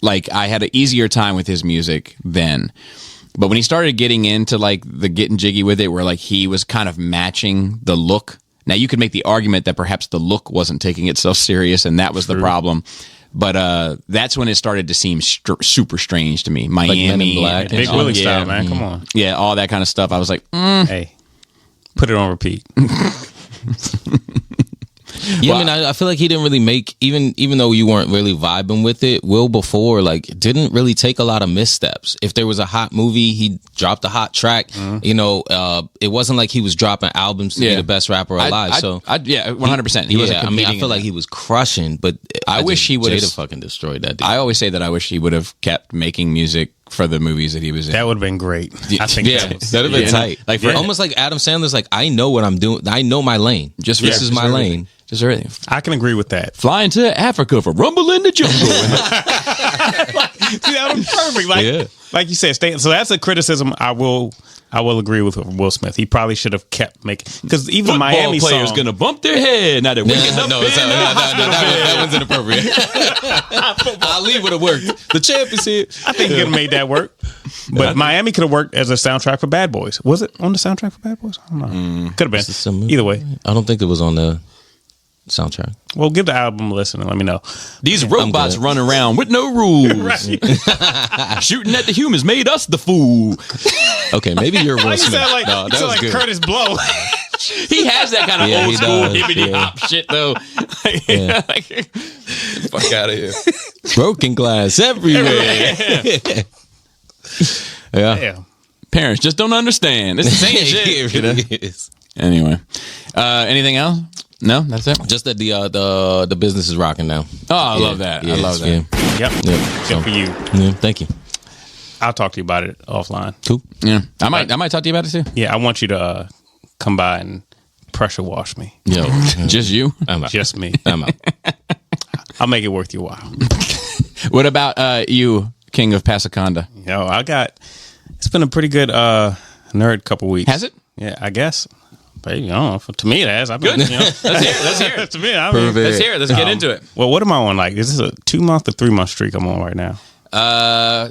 like I had an easier time with his music then. But when he started getting into like the getting jiggy with it, where like he was kind of matching the look. Now you could make the argument that perhaps the look wasn't taking itself serious, and that was the problem. But that's when it started to seem super strange to me. Miami, Men in Black and Big shit. Willie style, man. Come on. Yeah, all that kind of stuff. I was like, Hey, put it on repeat. Yeah, I mean, I feel like he didn't really make even though you weren't really vibing with it. Will before like didn't really take a lot of missteps. If there was a hot movie, he dropped a hot track. It wasn't like he was dropping albums to be the best rapper alive. 100%. He wasn't. I feel like he was crushing, but I wish he would've- Jada fucking destroyed that dude. I always say that I wish he would have kept making music for the movies that he was in. That would have been great. I think that'd have been tight. Like for almost like Adam Sandler's like, I know what I'm doing. I know my lane. Just This is my lane. Just everything. I can agree with that. Flying to Africa for Rumble in the Jungle. See, that was perfect. Like you said, so that's a criticism I will agree with Will Smith. He probably should have kept making, because even the Football Miami players song, gonna bump their head. Now they're waking up. That one's inappropriate. Ali would have worked. The champ is here. I think he could have made that work. But Miami could have worked as a soundtrack for Bad Boys. Was it on the soundtrack for Bad Boys? I don't know. Could have been. Either way. I don't think it was on the soundtrack. Well, give the album a listen and let me know. These robots run around with no rules. Shooting at the humans made us the fool. Okay, maybe you're Will You Smith. sound like, No, you that sound was like good. Curtis Blow. He has that kind of Yeah, old he school does, hippity yeah. hop shit though. Fuck out of here. Broken glass everywhere. Yeah. Yeah. Parents just don't understand. It's the same shit. It really is. Anyway, anything else? No, that's it. Just that the business is rocking now. Oh, I love that. I love that. Yep. Yeah. Good for you. Yeah, thank you. I'll talk to you about it offline. Cool. Yeah, I might talk to you about it too. Yeah, I want you to come by and pressure wash me. Yo, Just you. I'm out. Just me. I'm out. I'll make it worth your while. What about you, King of Pasaconda? Yo, it's been a pretty good nerd couple weeks. Has it? Yeah, I guess. But I don't know. To me, it has. I've been, Good. Let's hear it. to me, I mean, Let's hear it. Let's get into it. well, what am I on? Like, is this a 2-month or 3-month streak I'm on right now?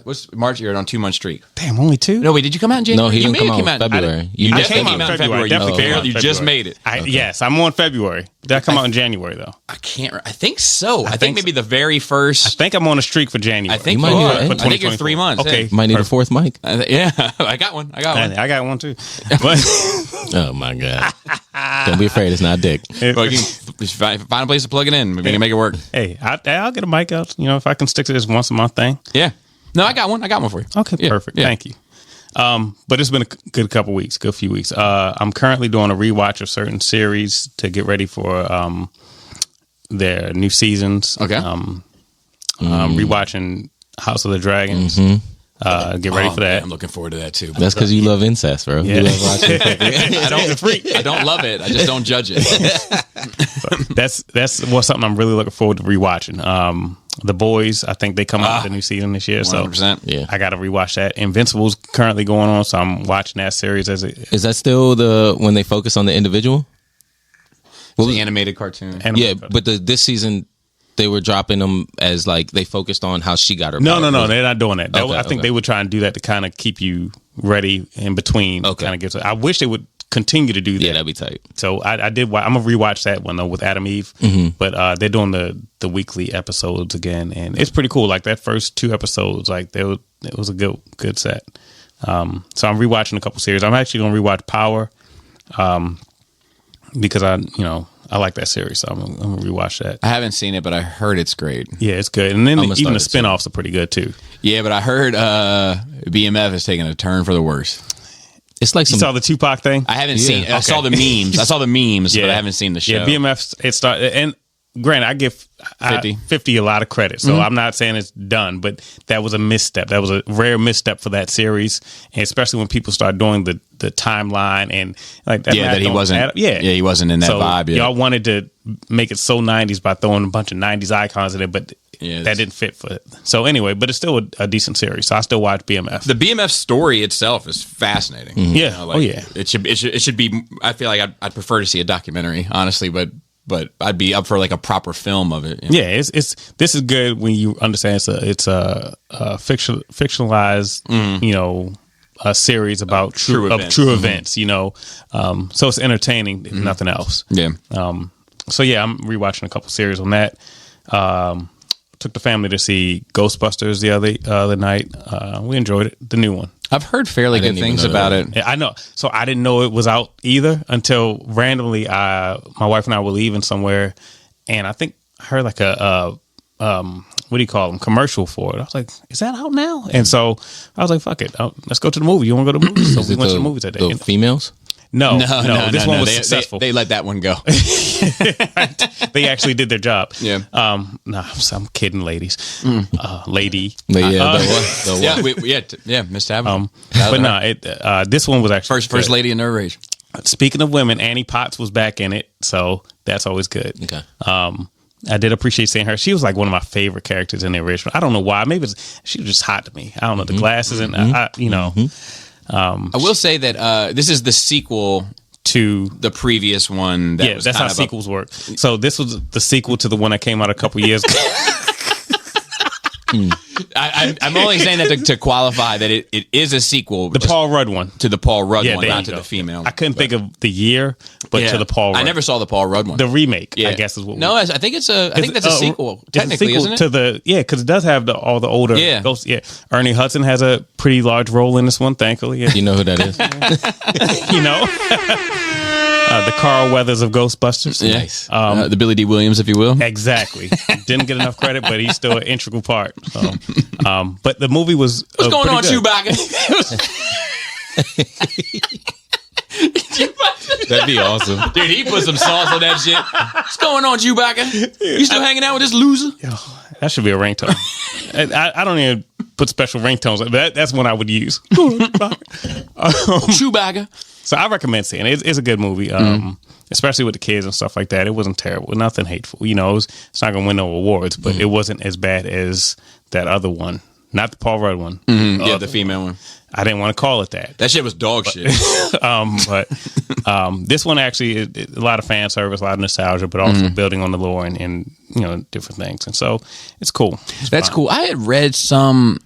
What's March? You're on 2-month streak. Damn, only 2? No, wait. Did you come out in January? No, he You didn't may come have out in February. You I definitely came out in February. You Definitely came out in You just February. made it. Yes, I'm on February. Did I come out in January though? I can't. I think so. I think think maybe the very first. I think I'm on a streak for January. I think You might you need are. a- I for think you're 3 months. Okay. in. Might need a fourth mic. Yeah, I got one. I got one. I got one too. But Oh my god! Don't be afraid. It's not dick. Well, you can just find a place to plug it in. Maybe we can make it work. hey, I'll get a mic out. You know, if I can stick to this once a month thing. Yeah. No, I got one. I got one for you. Okay, Yeah, perfect. yeah. Thank you. But it's been a good couple weeks, good few weeks. I'm currently doing a rewatch of certain series to get ready for their new seasons. Okay. Rewatching House of the Dragons. Get ready for that. I'm looking forward to that too. That's because you love incest, bro. Yeah. You love watching. I don't love it. I just don't judge it. That's something I'm really looking forward to rewatching. The Boys, I think they come out with a new season this year. 100%. Yeah. I got to rewatch that. Invincible's currently going on, so I'm watching that series as it. Is that still when they focus on the individual? The animated cartoon. Yeah, but this season they were dropping them as like they focused on how she got her. No, power. they're not doing that. I think they would try and do that to kind of keep you ready in between. Okay. Kind of get. I wish they would continue to do that. Yeah, that'd be tight. So I did. I'm gonna rewatch that one though with Adam Eve. But they're doing the weekly episodes again, and it's pretty cool. Like that first 2 episodes, like it was a good set. So I'm rewatching a couple series. I'm actually gonna rewatch Power, because I like that series. So I'm gonna rewatch that. I haven't seen it, but I heard it's great. Yeah, it's good. And then I'm gonna even the start it spinoffs are pretty good too. Yeah, but I heard BMF is taking a turn for the worse. It's like You saw the Tupac thing? I haven't seen. I saw the memes. I saw the memes, but I haven't seen the show. Yeah, BMF. It started, and granted, I give 50 a lot of credit. So I'm not saying it's done, but that was a misstep. That was a rare misstep for that series, and especially when people start doing the timeline and like that. Yeah, that he wasn't. He wasn't in that vibe. Yeah. Y'all wanted to make it so 90s by throwing a bunch of 90s icons in it, but that didn't fit for it. So anyway, but it's still a decent series. So I still watch BMF. The BMF story itself is fascinating. Yeah. It should be. I feel like I'd prefer to see a documentary, honestly, but I'd be up for like a proper film of it. Yeah, it's this is good when you understand it's a fictionalized, a series about true events, so it's entertaining if nothing else. Yeah. So yeah, I'm rewatching a couple series on that. Took the family to see Ghostbusters the other night. We enjoyed it, the new one. I've heard fairly good things about it. Yeah, I know. So I didn't know it was out either until randomly, my wife and I were leaving somewhere, and I think I heard like a what do you call them, commercial for it. I was like, is that out now? And so I was like, fuck it, let's go to the movie. You want to go to the movies? So we went to the movies that day. The females? No. This one was successful. They let that one go. They actually did their job. Yeah. I'm kidding, ladies. Lady. Missed having. But no, this one was actually first lady in her rage. Speaking of women, Annie Potts was back in it, so that's always good. Okay. I did appreciate seeing her. She was like one of my favorite characters in the original. I don't know why. Maybe she was just hot to me. I don't know, the glasses and I will say that this is the sequel to the previous one. That's how sequels work. So this was the sequel to the one that came out a couple years ago. I'm only saying that to qualify that it is a sequel. The Paul Rudd one. To the Paul Rudd one, there not you to go. the female. I couldn't think of the year, but to the Paul Rudd. I never saw the Paul Rudd one. The remake, I guess is what. No, I think it's a. I think that's a sequel. Technically, it's a sequel isn't it? because it does have all the older. Yeah. Ghosts. Yeah. Ernie Hudson has a pretty large role in this one. Thankfully, yeah. You know who that is? The Carl Weathers of Ghostbusters. Nice. The Billy D. Williams, if you will. Exactly. Didn't get enough credit, but he's still an integral part. So, but the movie was. What's going on, good. Chewbacca? That'd be awesome. Dude, he put some sauce on that shit. What's going on, Chewbacca? You still hanging out with this loser? That should be a ringtone. I don't even put special ringtones. That's one I would use. Chewbacca. So I recommend seeing it. It's a good movie, especially with the kids and stuff like that. It wasn't terrible. Nothing hateful. It's not going to win no awards, but it wasn't as bad as that other one. Not the Paul Rudd one. The female one. I didn't want to call it that. That shit was dog shit. But this one actually is a lot of fan service, a lot of nostalgia, but also building on the lore and different things. And so it's cool. That's cool. I had read some,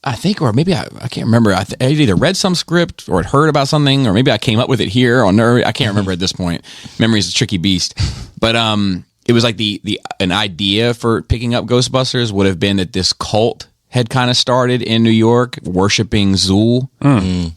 I think, or maybe I can't remember. I either read some script or had heard about something, or maybe I came up with it here on Nerd. I can't remember at this point. Memory is a tricky beast. But it was like an idea for picking up Ghostbusters would have been that this cult had kind of started in New York worshiping Zool and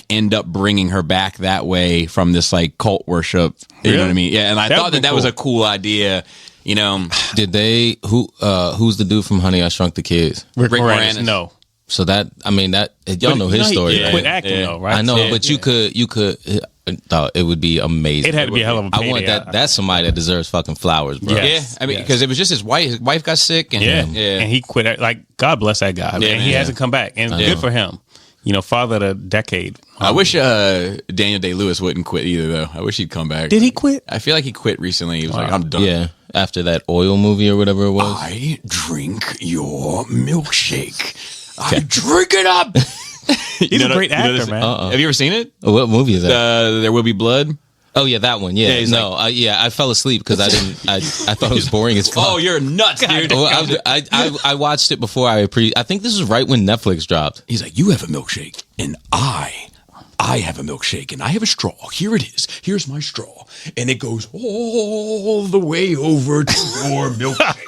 end up bringing her back that way from this like cult worship. You know what I mean? Yeah. And I thought that was a cool idea. Did they, who's the dude from Honey, I Shrunk the Kids? Rick Moranis. No. So y'all know his story. He quit acting though, right? I know, but you could, it would be amazing. It had to be a hell of a payday. I want that. That's somebody that deserves fucking flowers, bro. Yes. Yeah. I mean, because it was just his wife. His wife got sick. And and he quit. Like, God bless that guy. Yeah, and he hasn't come back. And good for him. Father of the decade. I wish Daniel Day-Lewis wouldn't quit either, though. I wish he'd come back. Did he quit? I feel like he quit recently. He was like, I'm done. Yeah. after that oil movie or whatever it was. I drink your milkshake. I drink it up. He's a great actor, man. Have you ever seen it? What movie is that? There Will Be Blood. Oh yeah, that one. Yeah, he's no, I fell asleep because I didn't. I thought it was boring as fuck. Oh, you're nuts, dude. Well, I watched it before I think this was right when Netflix dropped. He's like, you have a milkshake, and I have a milkshake, and I have a straw. Here it is. Here's my straw, and it goes all the way over to your milkshake.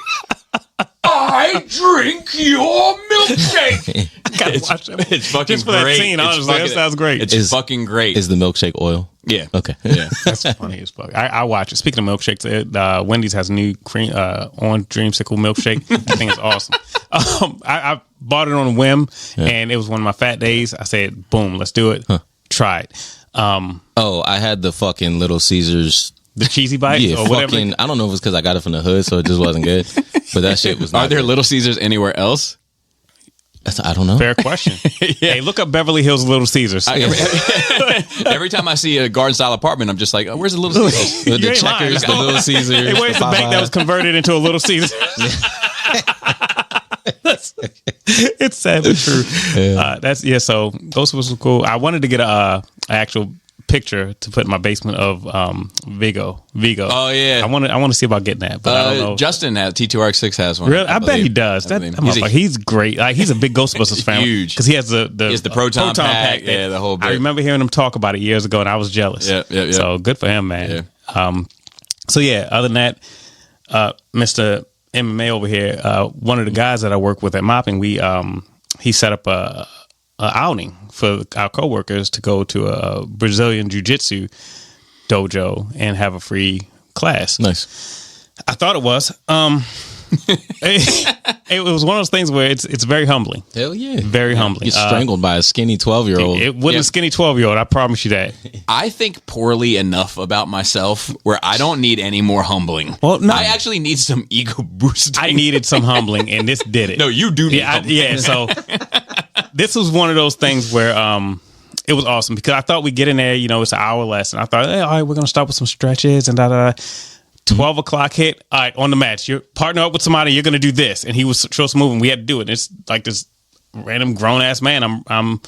I drink your milkshake. Gotta watch it. It's fucking Just for that great. scene, honestly, that sounds great. It's fucking great. Is the milkshake oil? Yeah. Okay. Yeah. That's funny as fuck. I watch it. Speaking of milkshakes, Wendy's has a new cream orange dreamsicle milkshake. I think it's awesome. I bought it on a whim, and it was one of my fat days. I said, "Boom, let's do it." Try it. I had the fucking Little Caesars. The cheesy bite Yeah, or whatever. I don't know if it's because I got it from the hood, so it just wasn't good. But that shit was. Are Not there good. Little Caesars anywhere else? I don't know. Fair question. Hey, look up Beverly Hills Little Caesars. Every time I see a garden style apartment, I'm just like, oh, where's the Little Caesars? With You the ain't lying. Checkers, the Little Caesars. Hey, where's the bank that was converted into a Little Caesars? It's sadly true. So those was cool. I wanted to get a actual picture to put in my basement of Vigo. Oh yeah, I want to see about getting that, but I don't know. Justin has T2RX6 has one. Really? I bet he does. He's great. Like, he's a big Ghostbusters fan. Huge. Because he has the Proton pack. Yeah, the whole bit. I remember hearing him talk about it years ago, and I was jealous. Yeah. So good for him, man. Yeah. Other than that, Mr. MMA over here, one of the guys that I work with at Mopping, he set up a outing for our coworkers to go to a Brazilian jiu-jitsu dojo and have a free class. Nice. I thought it was. It was one of those things where it's very humbling. Hell yeah. Very humbling. Get strangled by a skinny 12-year-old. It wasn't a skinny 12-year-old. I promise you that. I think poorly enough about myself where I don't need any more humbling. Well, no. I actually need some ego boosting. I needed some humbling, and this did it. No, you do need humbling. So this was one of those things where it was awesome because I thought we'd get in there, it's an hour lesson. I thought, hey, all right, we're going to start with some stretches and da-da-da. 12 o'clock hit. All right, on the match. You're partner up with somebody. You're going to do this. And he was show us moving. We had to do it. It's like this random grown ass man. I'm,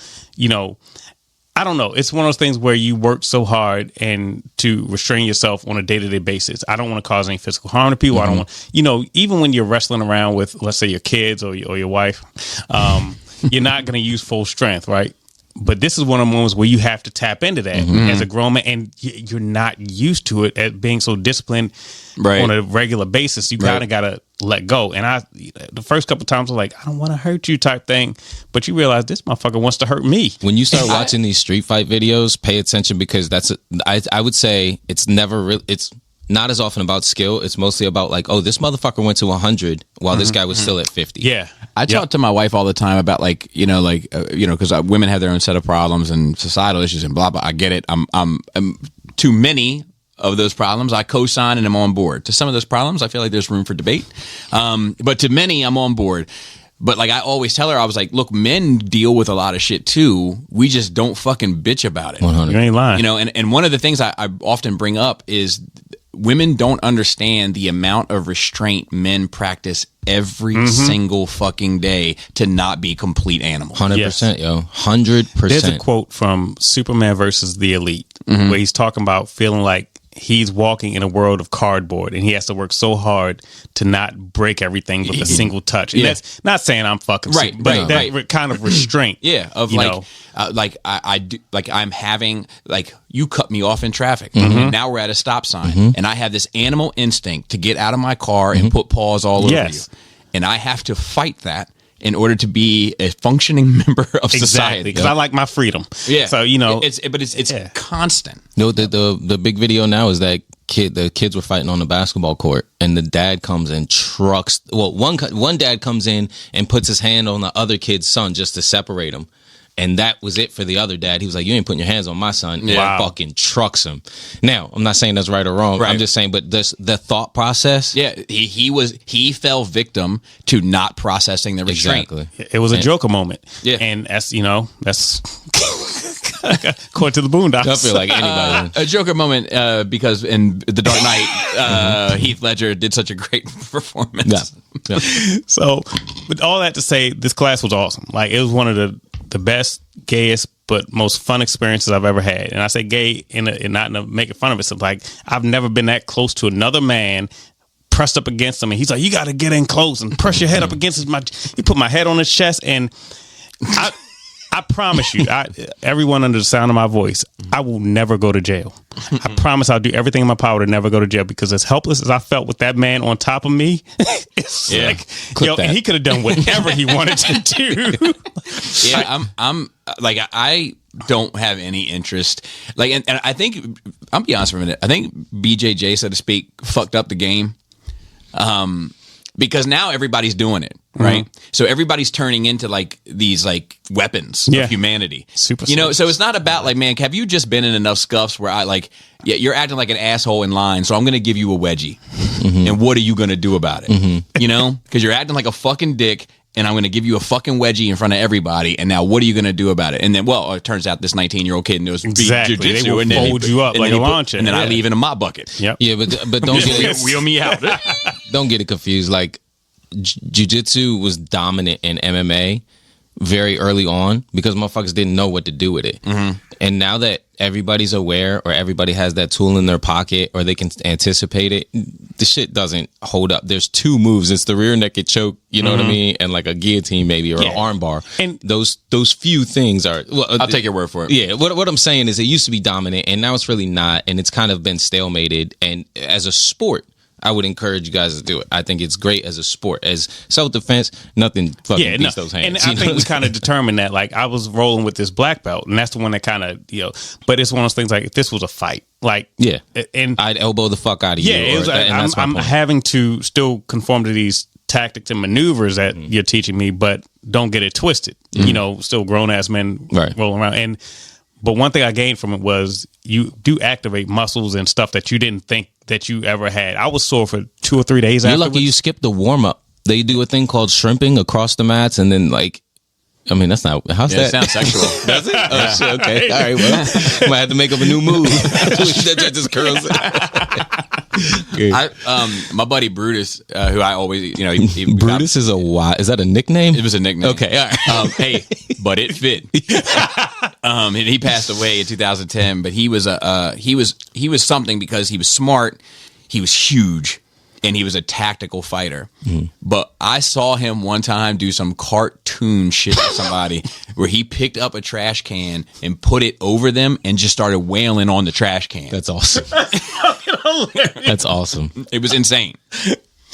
I don't know. It's one of those things where you work so hard and to restrain yourself on a day-to-day basis. I don't want to cause any physical harm to people. I don't want, even when you're wrestling around with, let's say, your kids or your wife, you're not going to use full strength, right? But this is one of the moments where you have to tap into that as a grown man, and you're not used to it as being so disciplined on a regular basis. You kind of got to let go. And the first couple times, I was like, I don't want to hurt you type thing. But you realize this motherfucker wants to hurt me. When you start watching these street fight videos, pay attention because I would say it's not as often about skill. It's mostly about like, oh, this motherfucker went to 100 while this guy was still at 50. Yeah. I talk to my wife all the time about because women have their own set of problems and societal issues and blah, blah. I get it. I'm too many of those problems, I co-sign and I'm on board. To some of those problems, I feel like there's room for debate. But to many, I'm on board. But like I always tell her, I was like, look, men deal with a lot of shit too. We just don't fucking bitch about it. 100. You ain't lying. And one of the things I often bring up is women don't understand the amount of restraint men practice every single fucking day to not be complete animals. 100%, yo. 100%. There's a quote from Superman versus the Elite where he's talking about feeling like he's walking in a world of cardboard and he has to work so hard to not break everything with a single touch. And that's not saying I'm fucking Right, but that kind of restraint. I do, like I'm having, like, you cut me off in traffic. And now we're at a stop sign and I have this animal instinct to get out of my car and put paws all over you. And I have to fight that in order to be a functioning member of society. Because I like my freedom. Yeah. So, it's constant. No, the big video now is that the kids were fighting on the basketball court and the dad comes and trucks. Well, one dad comes in and puts his hand on the other kid's son just to separate them. And that was it for the other dad. He was like, you ain't putting your hands on my son. And fucking trucks him. Now, I'm not saying that's right or wrong. Right. I'm just saying, but the thought process. Yeah, he fell victim to not processing the restraint. Exactly. It was a Joker moment. Yeah. And that's According to the Boondocks. I feel like anybody. A Joker moment because in The Dark Knight, Heath Ledger did such a great performance. Yeah. So, with all that to say, this class was awesome. Like, it was one of the best, gayest, but most fun experiences I've ever had. And I say gay in not in a making fun of it. So, like, I've never been that close to another man, pressed up against him, and he's like, "You got to get in close and press your head up against his." He put my head on his chest, and I promise you, everyone under the sound of my voice, I will never go to jail. I promise I'll do everything in my power to never go to jail, because as helpless as I felt with that man on top of me, it's like, and he could have done whatever he wanted to do. Yeah, I'm like, I don't have any interest. Like, and I think, I'll be honest for a minute, I think BJJ, so to speak, fucked up the game. Because now everybody's doing it, right? Mm-hmm. So everybody's turning into like these like weapons of humanity. Super. So it's not about like, man, have you just been in enough scuffs where you're acting like an asshole in line, so I'm going to give you a wedgie. Mm-hmm. And what are you going to do about it? Mm-hmm. You know? Because you're acting like a fucking dick, and I'm going to give you a fucking wedgie in front of everybody. And now what are you going to do about it? And then, well, it turns out this 19-year-old kid knows exactly. jiu-jitsu. They will fold you up like a lawn chair. And then I leave in a mop bucket. Yep. Yeah, but don't get it. Wheel me out. Don't get it confused. Like, jiu-jitsu was dominant in MMA very early on because motherfuckers didn't know what to do with it. Mm-hmm. And now that everybody's aware, or everybody has that tool in their pocket, or they can anticipate it, the shit doesn't hold up. There's two moves. It's the rear naked choke, you know what I mean? And like a guillotine maybe, or an arm bar. And those few things are... Well, I'll take your word for it. Yeah, what I'm saying is it used to be dominant, and now it's really not, and it's kind of been stalemated. And as a sport, I would encourage you guys to do it. I think it's great as a sport. As self-defense, nothing fucking beats those hands. And I think we kind of determined that. Like, I was rolling with this black belt, and that's the one that kind of, but it's one of those things like, if this was a fight, like... Yeah. And I'd elbow the fuck out of you. Yeah, I'm having to still conform to these tactics and maneuvers that you're teaching me, but don't get it twisted. Still grown-ass men rolling around. But one thing I gained from it was you do activate muscles and stuff that you didn't think that you ever had. I was sore for 2 or 3 days afterwards. You're lucky you skipped the warm-up. They do a thing called shrimping across the mats, and then like, I mean, that's not, how's that? It sounds sexual. Does it? Oh, shit, okay. All right, well, might have to make up a new move. That just curls it. My buddy Brutus, who I always, Brutus is is that a nickname? It was a nickname. Okay, all right. Hey, but it fit. And he passed away in 2010. But he was something because he was smart, he was huge, and he was a tactical fighter. Mm. But I saw him one time do some cartoon shit to somebody where he picked up a trash can and put it over them and just started wailing on the trash can. That's awesome. That's awesome. It was insane.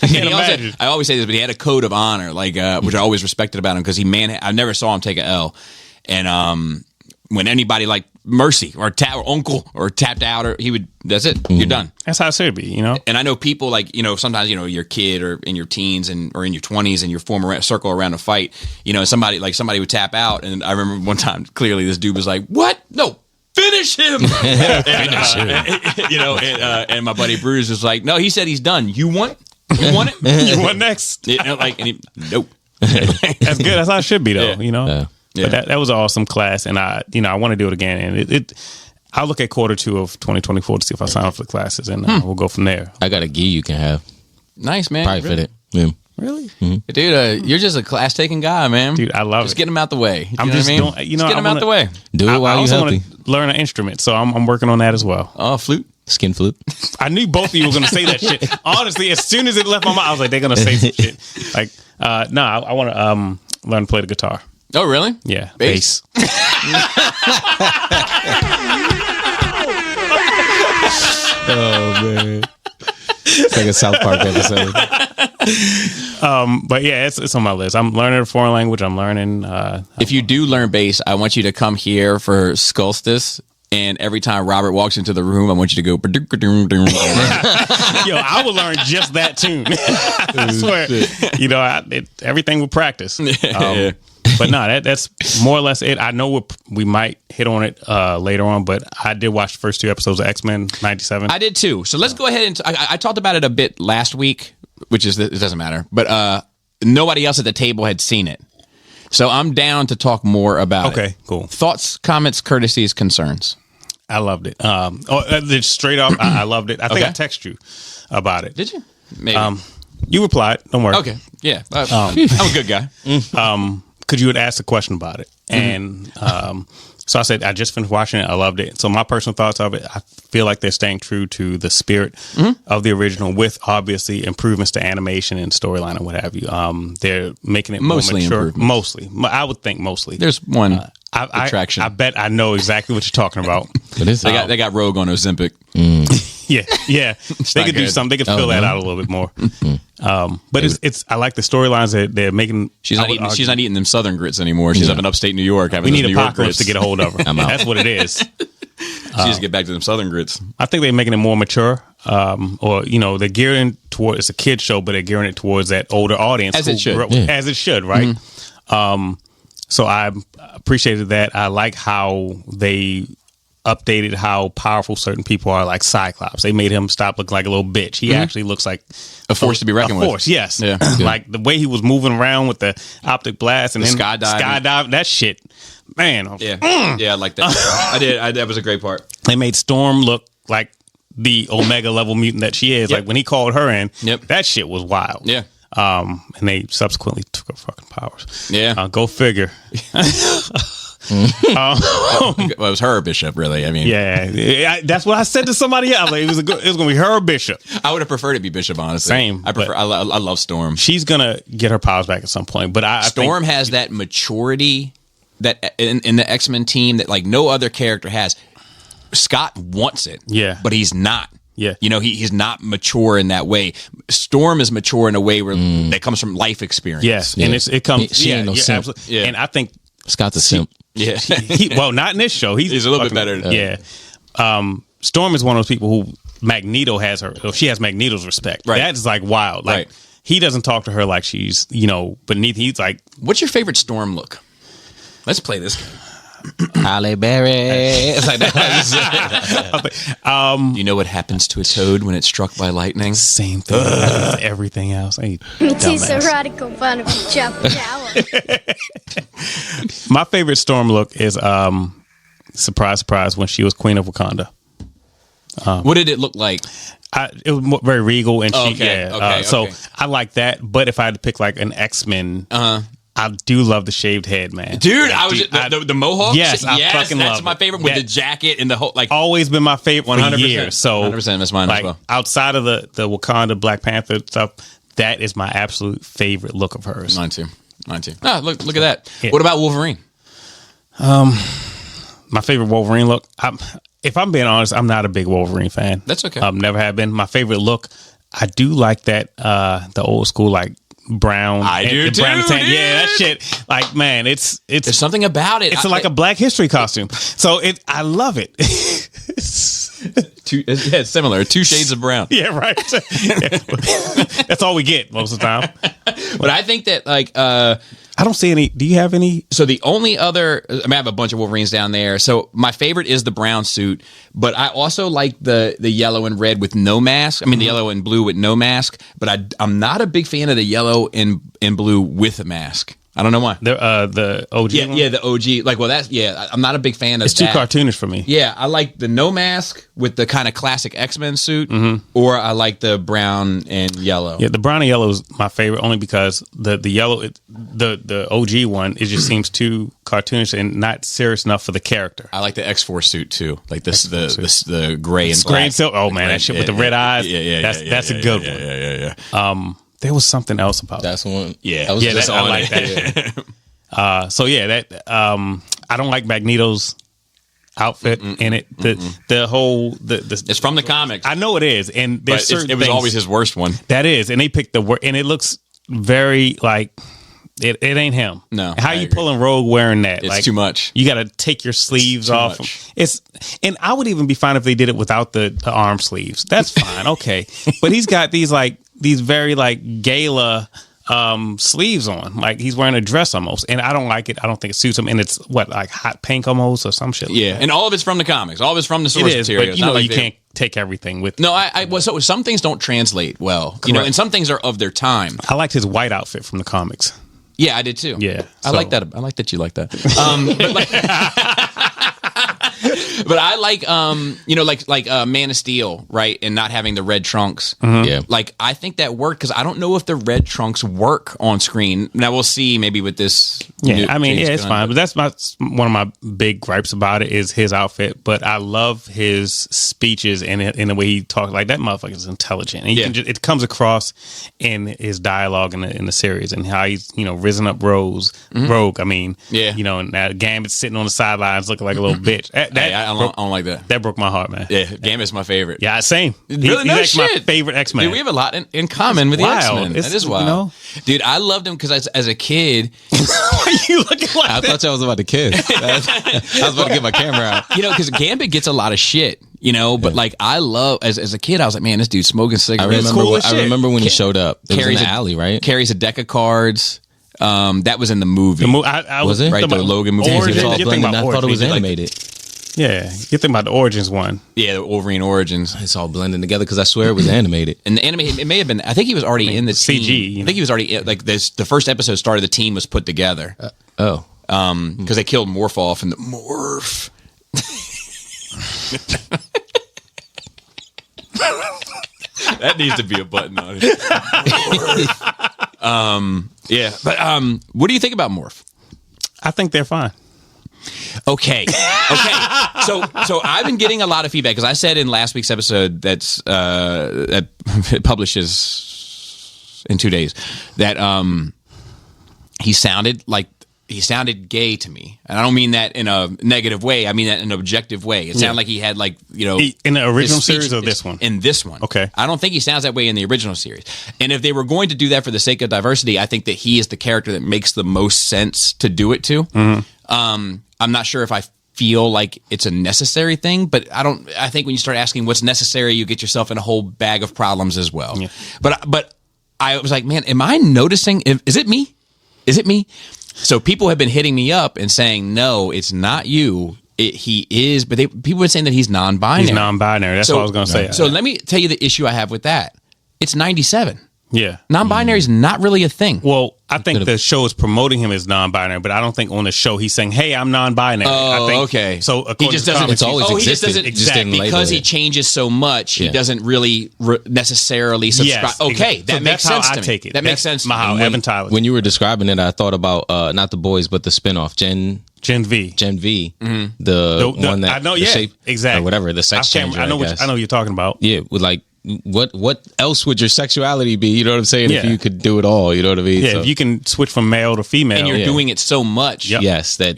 I always say this, but he had a code of honor, like which I always respected about him, because I never saw him take an L. And when anybody like Mercy or Uncle or tapped out, or that's it. You're done. That's how it should be, And I know people like, sometimes, your kid or in your teens or in your 20s and you form a circle around a fight, somebody would tap out. And I remember one time, clearly this dude was like, "What? No, finish him." And my buddy Bruce was like, "No, he said he's done. You want it? You want next?" Nope. That's good. That's how it should be, though, But that was an awesome class, and I want to do it again. And I'll look at Q2 of 2024 to see if I sign up for the classes, and we'll go from there. I got a gi you can have. Nice, man. Probably fit it. Yeah. Really? Mm-hmm. Dude, you're just a class-taking guy, man. Dude, I love it. Just get him out the way. I'm just doing, just get him out the way. Do it while you're healthy. I also want to learn an instrument, so I'm working on that as well. Oh, flute? Skin flute. I knew both of you were going to say that shit. Honestly, as soon as it left my mouth, I was like, they're going to say some shit. Like, no, I want to learn to play the guitar. Oh, really? Yeah. Bass. Oh, man. It's like a South Park episode. But yeah, it's on my list. I'm learning a foreign language. I'm learning. If you do learn bass, I want you to come here for Skullstis. And every time Robert walks into the room, I want you to go. Yo, I will learn just that tune. I swear. Everything with practice. But no, that's more or less it. I know we might hit on it later on, but I did watch the first 2 episodes of X-Men 97. I did too. So let's go ahead and I talked about it a bit last week, which is it doesn't matter. But nobody else at the table had seen it. So I'm down to talk more about it. Okay, cool. Thoughts, comments, courtesies, concerns. I loved it. Just straight up, I loved it. I think Okay. I texted you about it. Did you? Maybe. You replied. Don't worry. Okay. Yeah. I'm a good guy. Because you had asked a question about it, and so I said I just finished watching it. I loved it. So my personal thoughts of it, I feel like they're staying true to the spirit of the original, with obviously improvements to animation and storyline and what have you. They're making it Mostly more mature. improvements. Mostly, I would think mostly. There's one I attraction. I bet I know exactly what you're talking about. What is it? they got Rogue on Ozempic. Yeah, they not could do good. something. They could fill that out a little bit more. But it's I like the storylines that they're making. She's I not would eating. argue- She's not eating them Southern grits anymore. She's up in upstate New York having We those need New York Apocalypse grits to get a hold of her. That's what it is. She needs to get back to them Southern grits. I think they're making it more mature, or they're gearing towards it's a kid show, but they're gearing it towards that older audience, As it who should. grew up- Yeah. as it should, right? So I appreciated that. I like how they updated how powerful certain people are, like Cyclops. They made him stop looking like a little bitch. He actually looks like A force to be reckoned a with. force, yes. Yeah. Like the way he was moving around with the optic blast and The then skydiving. that shit, man. Yeah. Yeah, I like that. I did. That was a great part. They made Storm look like the Omega level mutant that she is. Yep. Like when he called her in, Yep. that shit was wild. Yeah. And they subsequently took her fucking powers. Yeah. Go figure. Well, it was her bishop, really. I mean, Yeah, that's what I said to somebody else. Like, it was going to be her bishop. I would have preferred it be Bishop, honestly. Same, I prefer. but- I love Storm. She's gonna get her powers back at some point. But I Storm think, has that maturity that in the X-Men team that like no other character has. Scott wants it, Yeah. but he's not. Yeah. He's not mature in that way. Storm is mature in a way where that comes from life experience. yes, Yeah. and it comes. She ain't no simp. absolutely. Yeah. And I think Scott's a simp. Yeah. well, not in this show. He's a little bit fucking- better. Yeah. Storm is one of those people who Magneto has her. She has Magneto's respect. Right. That is like wild. Like Right. he doesn't talk to her like she's beneath. He's like, What's your favorite Storm look? Let's play this game. Halle Berry. It's like that. You know what happens to a toad when it's struck by lightning? same thing as everything else. Hey, She's a dumbass. radical fan of Chapel Tower. My favorite Storm look is surprise, surprise, when she was Queen of Wakanda. What did it look like? It was very regal, and she Okay, okay, so okay. I like that. But if I had to pick like an X-Men, I do love the shaved head, man. Dude, Like, I was the mohawk. Yes, I fucking that's love my it. favorite with That- the jacket and the whole like. Always been my favorite for 100%. years. So 100%, that's mine as like, well. Outside of the Wakanda Black Panther stuff, that is my absolute favorite look of hers. Mine too. Ah, look at that. Yeah. What about Wolverine? My favorite Wolverine look. If I'm being honest, I'm not a big Wolverine fan. That's okay. Never have been. My favorite look, I do like that the old school like brown. I do the brown too, tan. Yeah, that dude. shit. Like man, it's There's something about it. it's like a Black History costume. So I love it. it's similar. 2 shades of brown. Yeah, right. That's all we get most of the time. But I think that like I don't see any. Do you have any? so the only other I have a bunch of Wolverines down there. So my favorite is the brown suit, but I also like the yellow and red with no mask. I mean the yellow and blue with no mask, but I'm not a big fan of the yellow and blue with a mask. I don't know why. The OG. Yeah, one? yeah, the OG. Like, well, I'm not a big fan of It's too that. cartoonish for me. Yeah, I like the no mask with the kind of classic X-Men suit, or I like the brown and yellow. Yeah, the brown and yellow is my favorite only because the yellow, the OG one, it just seems too cartoonish and not serious enough for the character. I like the X-Force suit too, like the gray and Gray black. and silver. Oh man, that shit with the red eyes. That's a good one. Yeah. There was something else about that. That's one. Yeah. I was Yeah, just I on like it. that. So yeah, that I don't like Magneto's outfit in it. The whole It's from the comics, I know it is, and but there's certain it was things- always his worst one. That is, and they picked the word, and it looks very like it ain't him. No, how I you agree. pulling Rogue wearing that? It's like, too much. You got to take your sleeves too off. much. And I would even be fine if they did it without the arm sleeves. That's fine, okay. But he's got these very like gala sleeves on, like he's wearing a dress almost, and I don't like it. I don't think it suits him, and it's like hot pink almost or some shit. Yeah, and all of it's from the comics. All of it's from the it source is. material. But It's you not know, like you they- can't take everything with. No, so some things don't translate well, Correct. and some things are of their time. I liked his white outfit from the comics. Yeah, I did too. Yeah, I like that. I like that you like that. But I like, Man of Steel, right? And not having the red trunks. Yeah. Like, I think that worked because I don't know if the red trunks work on screen. Now, we'll see maybe with this. Yeah, I mean, James it's Gunn. fine. But that's one of my big gripes about it is his outfit. But I love his speeches and in the way he talks. Like, that motherfucker is intelligent. And it comes across in his dialogue in the series and how he's, risen up Rogue. I mean, and that Gambit's sitting on the sidelines looking like a little bitch. I don't like that. That broke my heart, man. Yeah, Gambit's my favorite. Yeah, same. Really? He's actually my favorite X-Men. Dude, we have a lot in common with the Wild. X-Men. That is wild. Dude, I loved him because as a kid... Why are you looking like I thought y'all was about to kiss. I was about to get my camera out. Because Gambit gets a lot of shit, but like I love, as a kid, I was like, man, this dude's smoking cigarettes. I remember when he showed up. It was in Carries the a- alley, right? Carries a deck of cards. That was in the movie. Was it? Right, the Logan movie. Damn, it was Origins. all You think blended. about I thought it was Origins, animated. Yeah, you think about the Origins one. Yeah, the Wolverine Origins. It's all blending together because I swear it was animated. And the anime, it may have been. I think he was already in the CG, team. I think he was already like this. The first episode started. The team was put together. Because they killed Morph and the Morph. That needs to be a button on it. Yeah, but what do you think about Morph? I think they're fine. Okay. So I've been getting a lot of feedback because I said in last week's episode that publishes in 2 days that he sounded gay to me, and I don't mean that in a negative way. I mean that in an objective way. It sounded like he had in the original his speech series or this one? In this one, Okay. I don't think he sounds that way in the original series. And if they were going to do that for the sake of diversity, I think that he is the character that makes the most sense to do it to. I'm not sure if I feel like it's a necessary thing, but I think when you start asking what's necessary, you get yourself in a whole bag of problems as well. Yeah. But I was like, man, am I noticing? Is it me? Is it me? So people have been hitting me up and saying, no, it's not you. He is, but people have been saying that he's non-binary. He's non-binary. That's what I was going to say. So let me tell you the issue I have with that. It's 97. Yeah. Non-binary is not really a thing. Well, I think the show is promoting him as non-binary, but I don't think on the show he's saying, "Hey, I'm non-binary." I think, okay. So he just doesn't. It's always he just existed. doesn't Just didn't label because he it. changes so much. He doesn't really necessarily subscribe. Yes, okay, so that makes that's sense how to I me. take it. That makes That's sense. to how me. Evan Tyler. When you were describing it, I thought about not the boys, but the spinoff, Gen V. The one that I know, the shape, exactly. or whatever, the sex changer. I know what you're talking about. Yeah, with like what else would your sexuality be? You know what I'm saying? Yeah. If you could do it all, you know what I mean? Yeah, So, if you can switch from male to female, and you're doing it so much. Yep. yes, that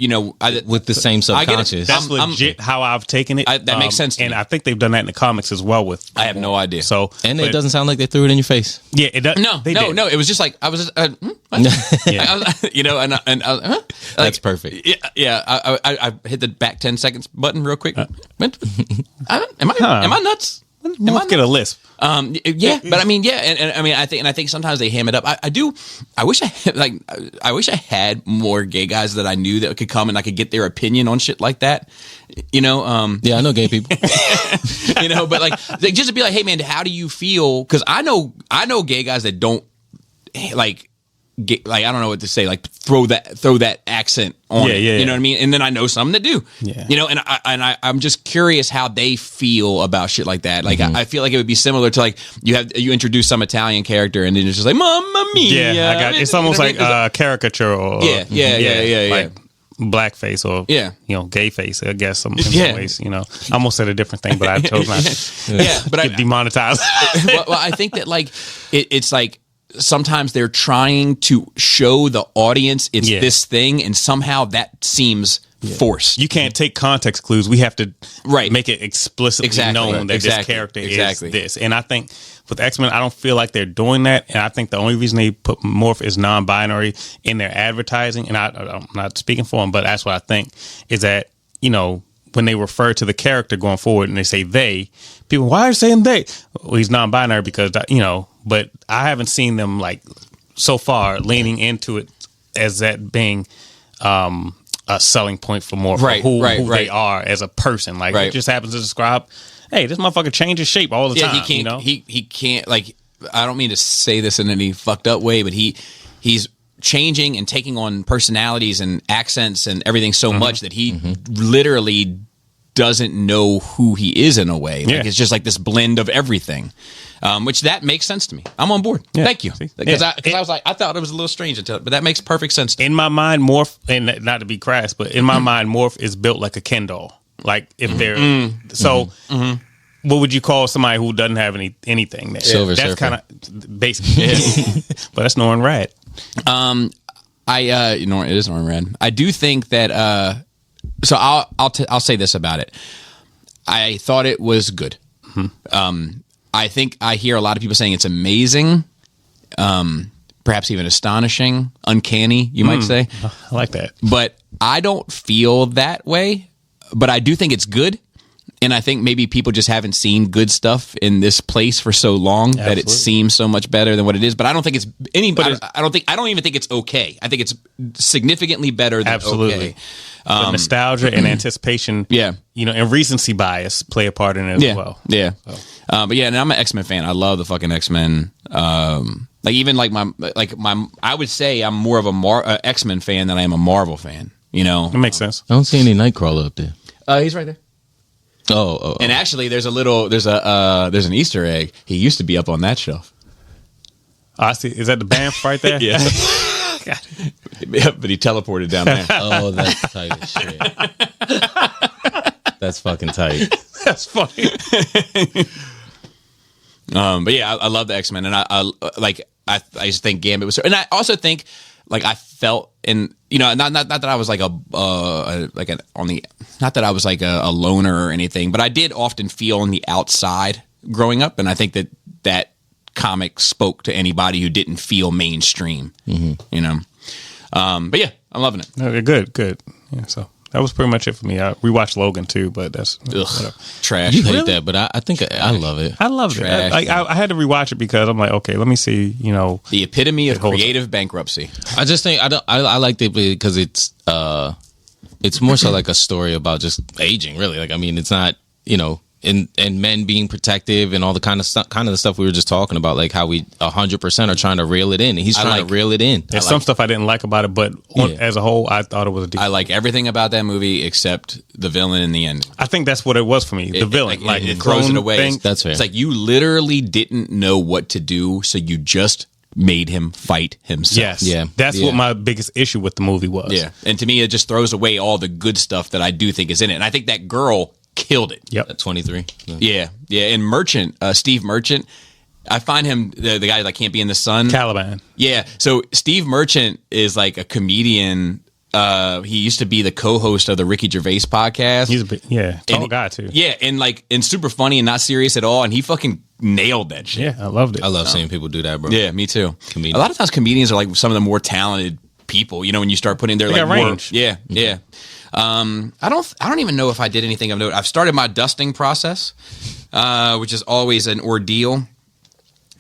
with the same I get it. subconscious. that's legit how I've taken it. That makes sense to and me. I think they've done that in the comics as well. With I have no idea. So And it doesn't sound like they threw it in your face. Yeah, it does. No. They did. It was just like I was. What? Yeah. I was, and I was, huh? That's perfect. Yeah. I hit the back 10 seconds button real quick. Am I nuts? Let's get a lisp. Yeah, but I mean, yeah, and I mean, I think sometimes they ham it up. I wish I had more gay guys that I knew that could come and I could get their opinion on shit like that. Yeah, I know gay people. But like just to be like, hey man, how do you feel? Because I know gay guys that don't like I don't know what to say, like throw that accent on it. You know what I mean? And then I know some that do. Yeah. And I'm just curious how they feel about shit like that. Like I feel like it would be similar to like you introduce some Italian character and then it's just like Mamma Mia. Yeah, I got it. It's almost like caricature or like blackface or gay face. I guess in some ways. I almost said a different thing, but I chose not to. But get demonetized. well, I think that like it's like. Sometimes they're trying to show the audience it's this thing, and somehow that seems forced. You can't take context clues. We have to make it explicitly known that this character is this. And I think with X-Men, I don't feel like they're doing that. And I think the only reason they put Morph is non-binary in their advertising, and I'm not speaking for them, but that's what I think, is that, when they refer to the character going forward and they say they, people, why are you saying they? Well, he's non-binary because, but I haven't seen them like so far leaning into it as that being a selling point for more for who they are as a person. Like it just happens to describe, hey, this motherfucker changes shape all the time. He can't, he can't, like, I don't mean to say this in any fucked up way, but he's changing and taking on personalities and accents and everything so much that he literally doesn't know who he is in a way. Like, it's just like this blend of everything, which that makes sense to me. I'm on board. Thank you. Because I was like, I thought it was a little strange until, but that makes perfect sense to me. In my mind, Morph, and not to be crass, but in my mind, Morph is built like a Ken doll. Like if they're what would you call somebody who doesn't have anything there? Silver That's Surfer. kind of basically, but that's Norman Rad. It is Norman Rad. I do think that. So I'll say this about it. I thought it was good. I think I hear a lot of people saying it's amazing, perhaps even astonishing, uncanny. You might say. I like that. But I don't feel that way. But I do think it's good. And I think maybe people just haven't seen good stuff in this place for so long that it seems so much better than what it is. But I don't think it's any. I don't even think it's okay. I think it's significantly better than okay. But nostalgia and anticipation, and recency bias play a part in it as well. Yeah, but and I'm an X-Men fan. I love the fucking X-Men. I would say I'm more of a X-Men fan than I am a Marvel fan. You know, It makes sense. I don't see any Nightcrawler up there. He's right there. Oh. And actually, there's an Easter egg. He used to be up on that shelf. I see. Is that the Banff right there? Yeah. But he teleported down there. Oh, that's tight as shit. That's fucking tight. That's funny. But yeah, I love the X-Men, and I just think Gambit was, and I also think like I felt in not that I was like not that I was like a loner or anything, but I did often feel on the outside growing up, and I think that comic spoke to anybody who didn't feel mainstream. But yeah, I'm loving it. Okay, good. Yeah, so that was pretty much it for me. I rewatched Logan too, but that's trash. You hate that, but I think I love it. I loved it. I had to rewatch it because I'm like, okay, let me see. The epitome of creative bankruptcy. I just think I liked it because it's more so like a story about just aging, really. Like, I mean, it's not, and men being protective and all the kind of the stuff we were just talking about, like how we 100% are trying to reel it in, and he's trying to reel it in. There's some stuff I didn't like about it, but as a whole, I thought it was a decent. I like everything about that movie except the villain in the end. I think that's what it was for me. The villain, it throws it away. That's fair. It's like you literally didn't know what to do, so you just made him fight himself. Yes. Yeah. That's what my biggest issue with the movie was. Yeah. And to me, it just throws away all the good stuff that I do think is in it. And I think that girl killed it. Yep. At 23. Yeah. And Merchant, Steve Merchant, I find him the guy that can't be in the sun. Caliban. Yeah. So Steve Merchant is like a comedian. He used to be the co-host of the Ricky Gervais podcast. He's a tall guy too. Yeah, and super funny and not serious at all. And he fucking nailed that shit. Yeah, I loved it. I love seeing people do that, bro. Yeah, me too. Comedians. A lot of times comedians are like some of the more talented people. When you start putting their They like got more, range. Yeah. I don't even know if I did anything of note. I've started my dusting process, which is always an ordeal.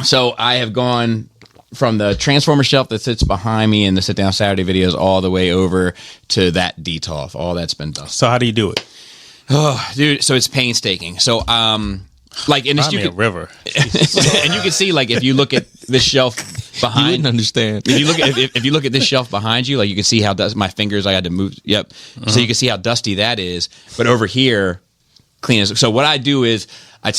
So I have gone from the Transformer shelf that sits behind me in the Sit Down Saturday videos all the way over to that DTOF. All that's been dusted. So how do you do it? Oh, dude, so it's painstaking. So like in this a river. and you can see like if you look at this shelf behind, You wouldn't understand. if you look at this shelf behind you, like you can see how my fingers, I had to move. Yep. So you can see how dusty that is. But over here, clean as. So what I do is I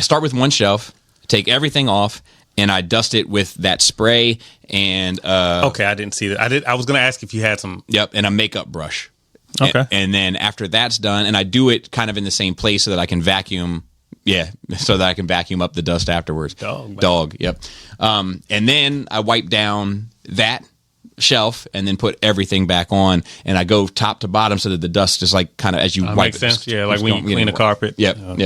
start with one shelf, take everything off, and I dust it with that spray and okay, I didn't see that. I was going to ask if you had some. Yep, and a makeup brush. Okay. And then after that's done, and I do it kind of in the same place so that I can vacuum. Yeah, so that I can vacuum up the dust afterwards. Dog. Yep. And then I wipe down that shelf and then put everything back on, and I go top to bottom so that the dust is like kind of as you wipe makes it. sense. Yeah, like when you clean a carpet. Yep. And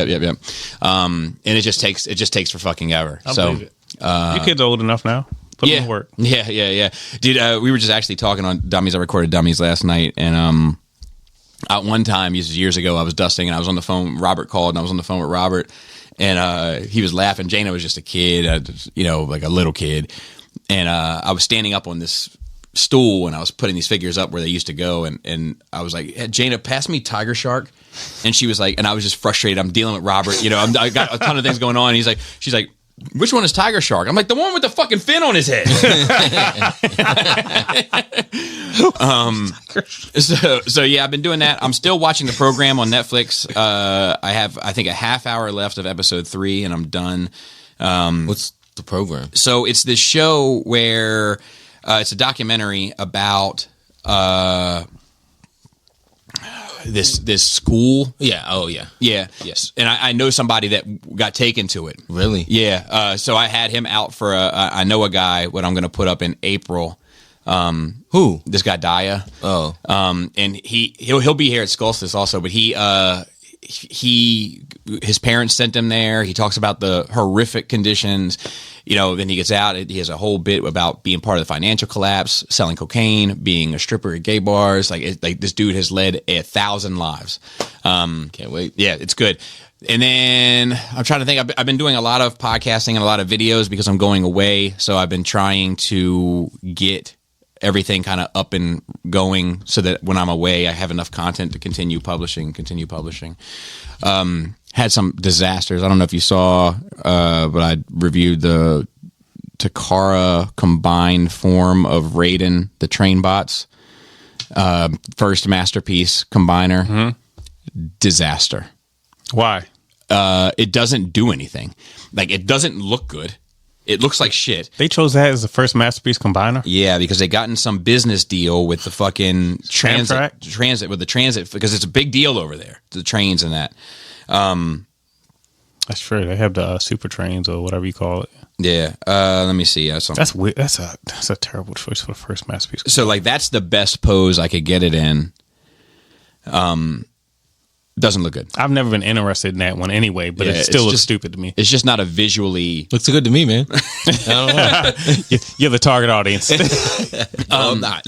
it just takes for fucking ever. I believe it. Your kid's old enough now. Put them to work. Yeah. Dude, we were just actually talking on Dummies. I recorded Dummies last night, and at one time, years ago, I was dusting, and I was on the phone. Robert called, and I was on the phone with Robert, and he was laughing. Jana was just a kid, like a little kid, and I was standing up on this stool, and I was putting these figures up where they used to go, and I was like, hey, Jana, pass me Tiger Shark. And she was like, and I was just frustrated. I'm dealing with Robert, I got a ton of things going on. And she's like, which one is Tiger Shark? I'm like, the one with the fucking fin on his head. So yeah, I've been doing that. I'm still watching the program on Netflix. I have, I think, a half hour left of episode 3, and I'm done. What's the program? So it's this show where it's a documentary about this school. Yeah. Oh, yeah. Yeah. Yes. And I know somebody that got taken to it. Really? Yeah. So I had him out for I know a guy, what I'm going to put up in April. Who? This guy Daya. Oh. And he'll be here at Skullstis also, but his parents sent him there. He talks about the horrific conditions. You know, then he gets out. He has a whole bit about being part of the financial collapse, selling cocaine, being a stripper at gay bars. Like this dude has led 1,000 lives. Can't wait. Yeah, it's good. And then I'm trying to think. I've been doing a lot of podcasting and a lot of videos because I'm going away. So I've been trying to get everything kind of up and going so that when I'm away, I have enough content to continue publishing. Had some disasters. I don't know if you saw, but I reviewed the Takara combined form of Raiden, the train bots. First masterpiece combiner. Mm-hmm. Disaster. Why? It doesn't do anything. Like, it doesn't look good. It looks like shit. They chose that as the first masterpiece combiner? Yeah, because they got in some business deal with the fucking Amtrak? transit, because it's a big deal over there, the trains and that. That's true. They have the super trains or whatever you call it. Yeah. Let me see. That's weird. That's a terrible choice for the first masterpiece. So, like, that's the best pose I could get it in. Doesn't look good. I've never been interested in that one anyway, but it still looks stupid to me. It's just not a visually. Looks good to me, man. I don't know. You're the target audience. No, I'm not.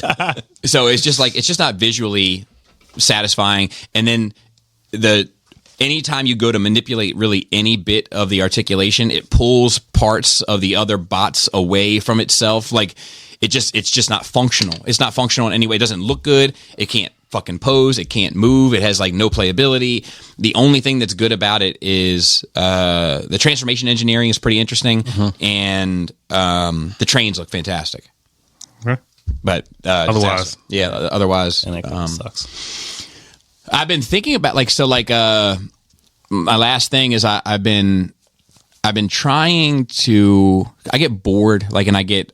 So it's just not visually satisfying. And then anytime you go to manipulate really any bit of the articulation, it pulls parts of the other bots away from itself. Like, it's just not functional. It's not functional in any way. It doesn't look good. It can't fucking pose. It can't move. It has like no playability. The only thing that's good about it is the transformation engineering is pretty interesting, and the trains look fantastic. Okay. But Otherwise, otherwise, and that kind of sucks. I've been thinking about my last thing is I've been trying to. I get bored, and I get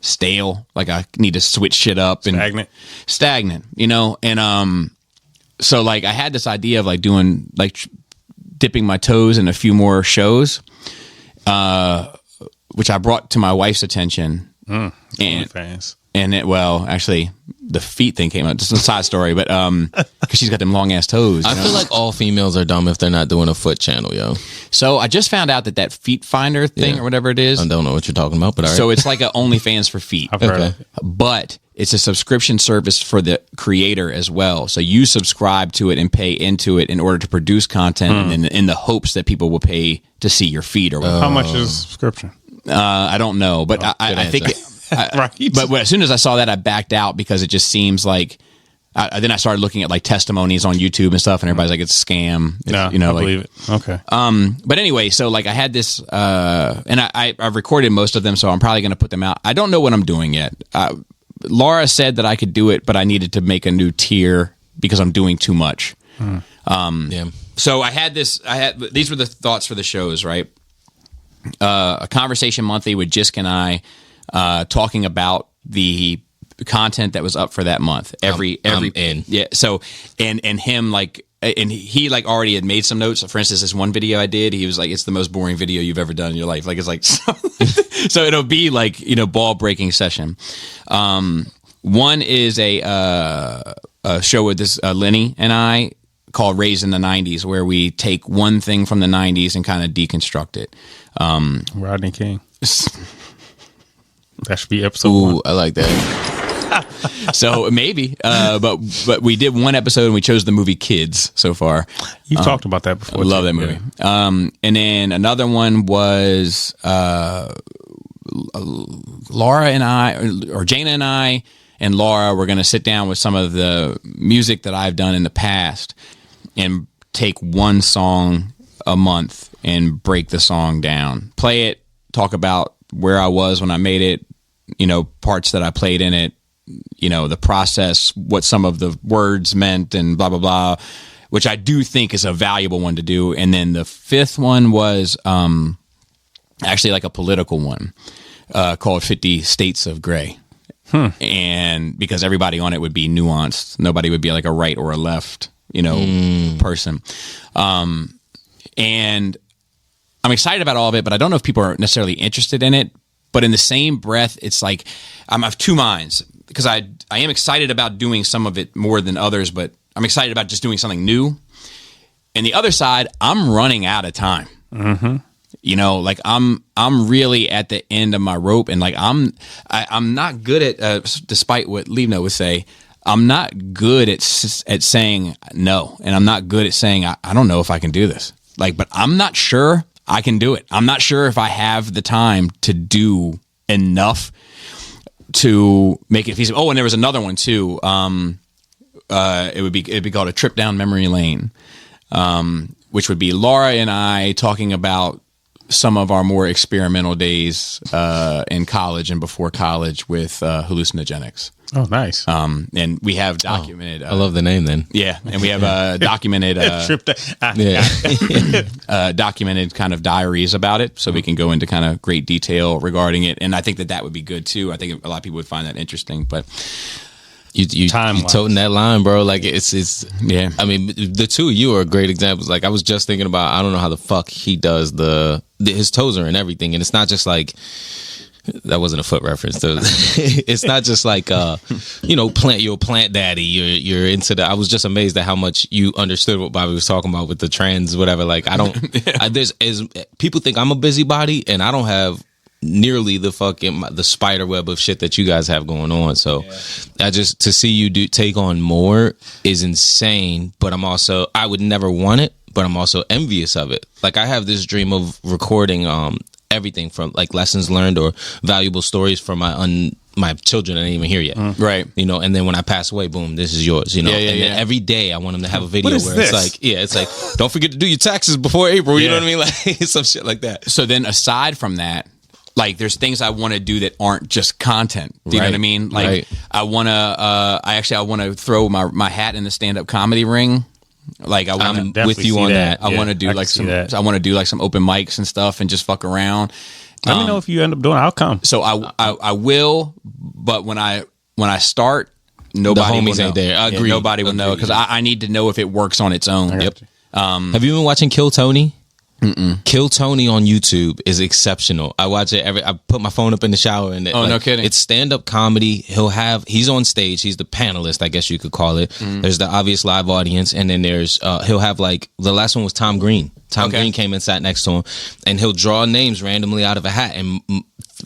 stale. Like, I need to switch shit up and stagnant, and so like I had this idea of like doing dipping my toes in a few more shows, which I brought to my wife's attention. And actually the feet thing came out. Just a side story, but because she's got them long ass toes. I feel like all females are dumb if they're not doing a foot channel, yo. So I just found out that feet finder thing or whatever it is. I don't know what you're talking about, but all right. So it's like a OnlyFans for feet. I've heard of it. But it's a subscription service for the creator as well. So you subscribe to it and pay into it in order to produce content, and in the hopes that people will pay to see your feet or whatever. How much is subscription? I don't know, but I think. Right. But as soon as I saw that, I backed out because it just seems like. Then I started looking at like testimonies on YouTube and stuff, and everybody's like, "It's a scam." I believe it. Okay. But anyway, so like I had this, and I've recorded most of them, so I'm probably going to put them out. I don't know what I'm doing yet. Laura said that I could do it, but I needed to make a new tier because I'm doing too much. Yeah. So these were the thoughts for the shows, right? A conversation monthly with Jisk and I. Talking about the content that was up for that month. Every in. Yeah. So and him and he already had made some notes. For instance, this one video I did, he was like, "It's the most boring video you've ever done in your life." Like, it's like so it'll be like, ball breaking session. One is a show with this Lenny and I called Raised in the 90s, where we take one thing from the 90s and kind of deconstruct it. Rodney King. That should be episode 1. I like that. So maybe, but we did one episode and we chose the movie Kids so far. You've talked about that before. I love that movie. And then another one was Laura and I, or Jana and I, and Laura were going to sit down with some of the music that I've done in the past and take one song a month and break the song down, play it, talk about where I was when I made it, parts that I played in it, the process, what some of the words meant, and blah, blah, blah, which I do think is a valuable one to do. And then the fifth one was actually like a political one called 50 States of Gray. And because everybody on it would be nuanced, nobody would be like a right or a left, person. And I'm excited about all of it, but I don't know if people are necessarily interested in it. But in the same breath, it's like I have two minds, because I am excited about doing some of it more than others, but I'm excited about just doing something new. And the other side, I'm running out of time. Mm-hmm. Like I'm really at the end of my rope, and like I'm not good at, despite what Livno would say, I'm not good at saying no, and I'm not good at saying I don't know if I can do this. Like, but I'm not sure I can do it. I'm not sure if I have the time to do enough to make it feasible. Oh, and there was another one too. It'd be called A Trip Down Memory Lane, which would be Laura and I talking about some of our more experimental days in college and before college with hallucinogenics. Oh, nice. And we have documented. I love the name then. Yeah, and we have documented. Documented kind of diaries about it, so we can go into kind of great detail regarding it. And I think that would be good too. I think a lot of people would find that interesting. But you toting that line, bro. Like it's yeah. I mean, the two of you are great examples. Like I was just thinking about, I don't know how the fuck he does his toes are and everything, and it's not just like. That wasn't a foot reference. It's not just like you're a plant daddy. You're into the. I was just amazed at how much you understood what Bobby was talking about with the trends, whatever. Like I don't. People think I'm a busybody, and I don't have nearly the spider web of shit that you guys have going on. So to see you take on more is insane. But I would never want it, but I'm also envious of it. Like I have this dream of recording everything from like lessons learned or valuable stories from my children that ain't even here yet. Right. And then when I pass away, boom, this is yours, Then every day I want them to have a video where it's like, don't forget to do your taxes before April, you know what I mean? Like some shit like that. So then aside from that, like there's things I want to do that aren't just content. Do you know what I mean? Like I want to throw my hat in the stand-up comedy ring. Like I'm with you on that. I want to do I want to do like some open mics and stuff and just fuck around. Let me know if you end up doing it. I'll come. So I will, but when I start, nobody will know. Ain't there. I agree. Nobody will know because I need to know if it works on its own. Yep. Have you been watching Kill Tony? Mm-mm. Kill Tony on YouTube is exceptional. I watch it I put my phone up in the shower and no kidding. It's stand-up comedy. He's on stage. He's the panelist, I guess you could call it. There's the obvious live audience, and then there's he'll have like the last one was Tom Green. Tom Green came and sat next to him, and he'll draw names randomly out of a hat, and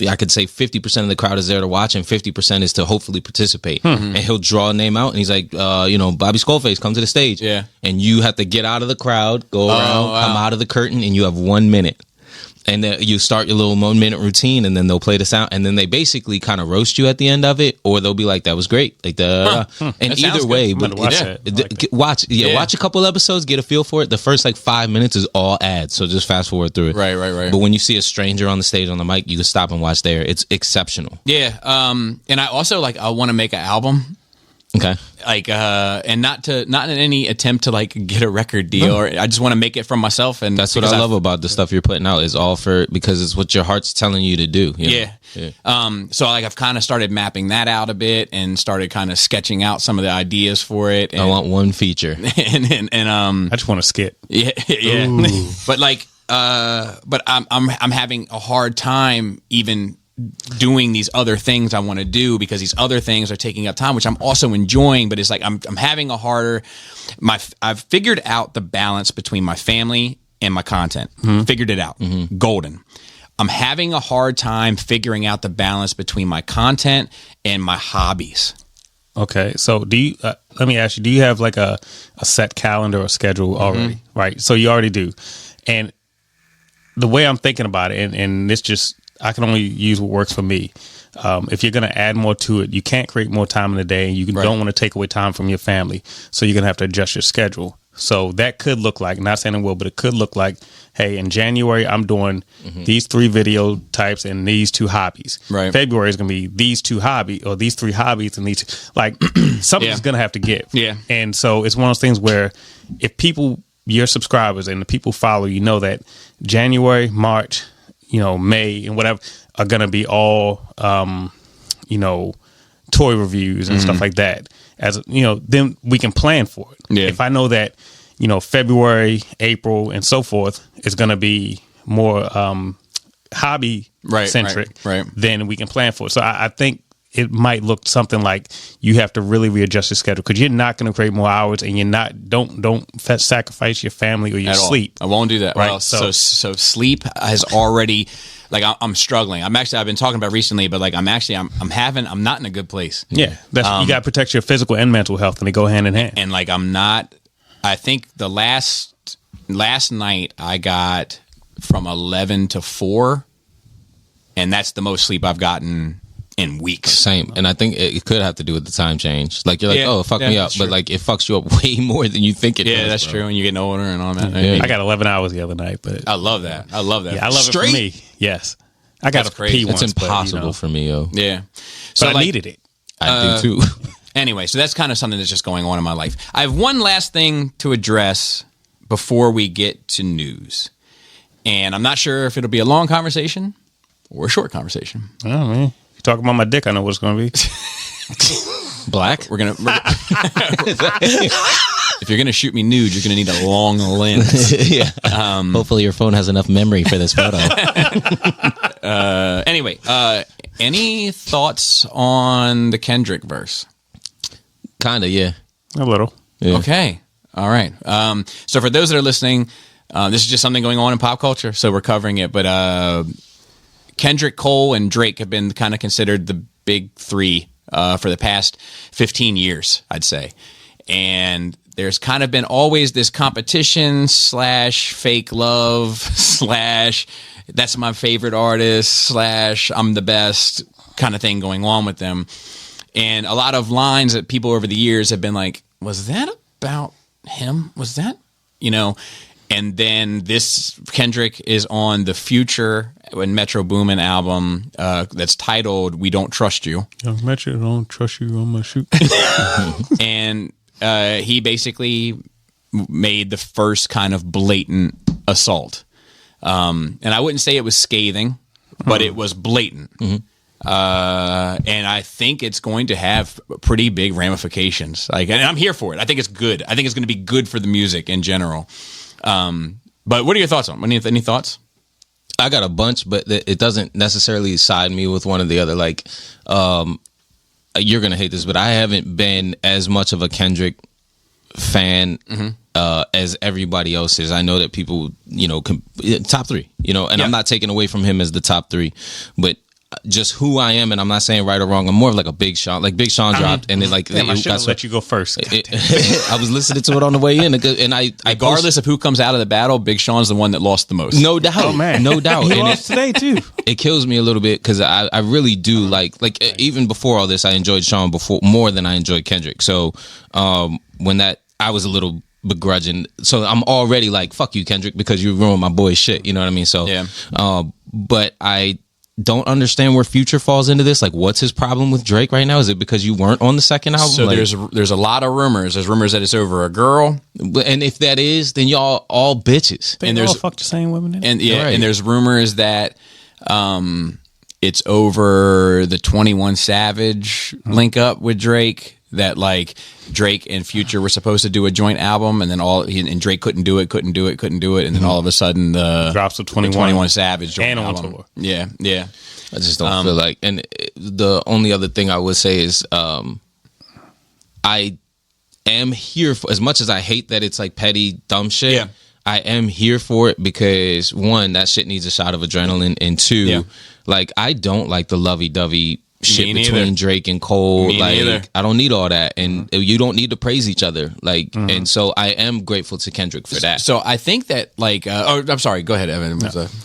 I could say 50% of the crowd is there to watch, and 50% is to hopefully participate. And he'll draw a name out, and he's like, Bobby Skullface, come to the stage. Yeah. And you have to get out of the crowd, go around, come out of the curtain, and you have 1 minute. And then you start your little 1 minute routine, and then they'll play the sound, and then they basically kind of roast you at the end of it, or they'll be like, "That was great." Like and either way, but watch a couple episodes, get a feel for it. The first like 5 minutes is all ads, so just fast forward through it. Right. But when you see a stranger on the stage on the mic, you can stop and watch there. It's exceptional. Yeah. And I also I want to make an album. Okay. Like and not in any attempt to like get a record deal or I just want to make it from myself, and that's what I love about the stuff you're putting out is all because it's what your heart's telling you to do. Yeah. So like I've kind of started mapping that out a bit and started kind of sketching out some of the ideas for it. And, I want one feature. and I just want a skit. Yeah. But like but I'm having a hard time even doing these other things I want to do because these other things are taking up time, which I'm also enjoying, but it's like I'm having a harder I've figured out the balance between my family and my content. Figured it out. Golden. I'm having a hard time figuring out the balance between my content and my hobbies. Okay, so do you? Let me ask you: do you have like a set calendar or schedule already? Right, so you already do, and the way I'm thinking about it, and this just I can only use what works for me. If you're going to add more to it, you can't create more time in the day, and you don't want to take away time from your family, so you're going to have to adjust your schedule. So that could look like, not saying it will, but it could look like, hey, in January, I'm doing these 3 video types and these 2 hobbies. Right. February is going to be these 2 hobbies or these 3 hobbies and these, like, something's going to have to give. Yeah. And so it's one of those things where if people, your subscribers and the people follow, you know that January, March, May and whatever are going to be all, toy reviews and stuff like that. As then we can plan for it. Yeah. If I know that, February, April, and so forth is going to be more hobby centric, right. then we can plan for it. So I think it might look something like you have to really readjust your schedule because you're not going to create more hours, and you're not don't sacrifice your family or your At all. sleep. I won't do that. Right. Well, so sleep has already, like, I'm struggling. I've been talking about recently, but like I'm not in a good place. Yeah, that's you got to protect your physical and mental health, and they go hand in hand. And like I think the last night I got from 11 to 4, and that's the most sleep I've gotten in weeks. Same. And I think it could have to do with the time change. Like, you're like, oh, it fucked me up. True. But like, it fucks you up way more than you think it does. Yeah, that's bro. true. And you're getting older and all that. Yeah. I got 11 hours the other night, but I love that. yeah, I love Straight? it for me. Yes, I got That's to crazy. pee once. It's impossible but, for me, yo. Yeah. So I like, needed it. I do too. Anyway, so that's kind of something that's just going on in my life. I have one last thing to address before we get to news. And I'm not sure if it'll be a long conversation or a short conversation. Oh, man. If you talk about my dick, I know what it's going to be. Black? We're gonna if you're gonna shoot me nude, you're gonna need a long lens. Yeah. Hopefully your phone has enough memory for this photo. Anyway, any thoughts on the Kendrick verse? Kinda, yeah. A little. Yeah. Okay. All right. So for those that are listening, this is just something going on in pop culture, so we're covering it. But Kendrick, Cole, and Drake have been kind of considered the big 3 for the past 15 years, I'd say. And there's kind of been always this competition / fake love / that's my favorite artist / I'm the best kind of thing going on with them. And a lot of lines that people over the years have been like, was that about him? Was that, And then this Kendrick is on the Future and Metro Boomin album that's titled "We Don't Trust You." Young Metro, don't trust you. I'm gonna shoot. And he basically made the first kind of blatant assault. And I wouldn't say it was scathing, but it was blatant. And I think it's going to have pretty big ramifications. And I'm here for it. I think it's good. I think it's going to be good for the music in general. But what are your thoughts on? Any thoughts? I got a bunch, but it doesn't necessarily side me with one or the other. Like, you're gonna hate this, but I haven't been as much of a Kendrick fan as everybody else is. I know that people, top 3, and I'm not taking away from him as the top 3, but just who I am, and I'm not saying right or wrong. I'm more of like a Big Sean. Like Big Sean dropped, and then like I should have let you go first. I was listening to it on the way in, and I Regardless of who comes out of the battle, Big Sean's the one that lost the most. No doubt. Oh man, no doubt. He And lost today too. it kills me a little bit because I really do like even before all this, I enjoyed Sean more than I enjoyed Kendrick. So when I was a little begrudging, so I'm already like, fuck you, Kendrick, because you ruined my boy's shit. You know what I mean? So yeah. But I don't understand where Future falls into this. Like, what's his problem with Drake right now? Is it because you weren't on the second album? So there's a lot of rumors. There's rumors that it's over a girl, and if that is, then y'all all bitches. They and all there's fuck the same women. and Right. and there's rumors that it's over the 21 Savage link up with Drake. That like Drake and Future were supposed to do a joint album, and then and Drake couldn't do it, and then all of a sudden the Drops of 21 21 Savage joint and on album. tour. Yeah. I just don't feel like. And the only other thing I would say is, I am here for, as much as I hate that it's like petty dumb shit. Yeah. I am here for it because 1, that shit needs a shot of adrenaline, and 2, like I don't like the lovey-dovey shit Me between neither. Drake and Cole. Me Like neither. I don't need all that, and you don't need to praise each other. Like, and so I am grateful to Kendrick for that. So I think that like, I'm sorry. Go ahead, Evan.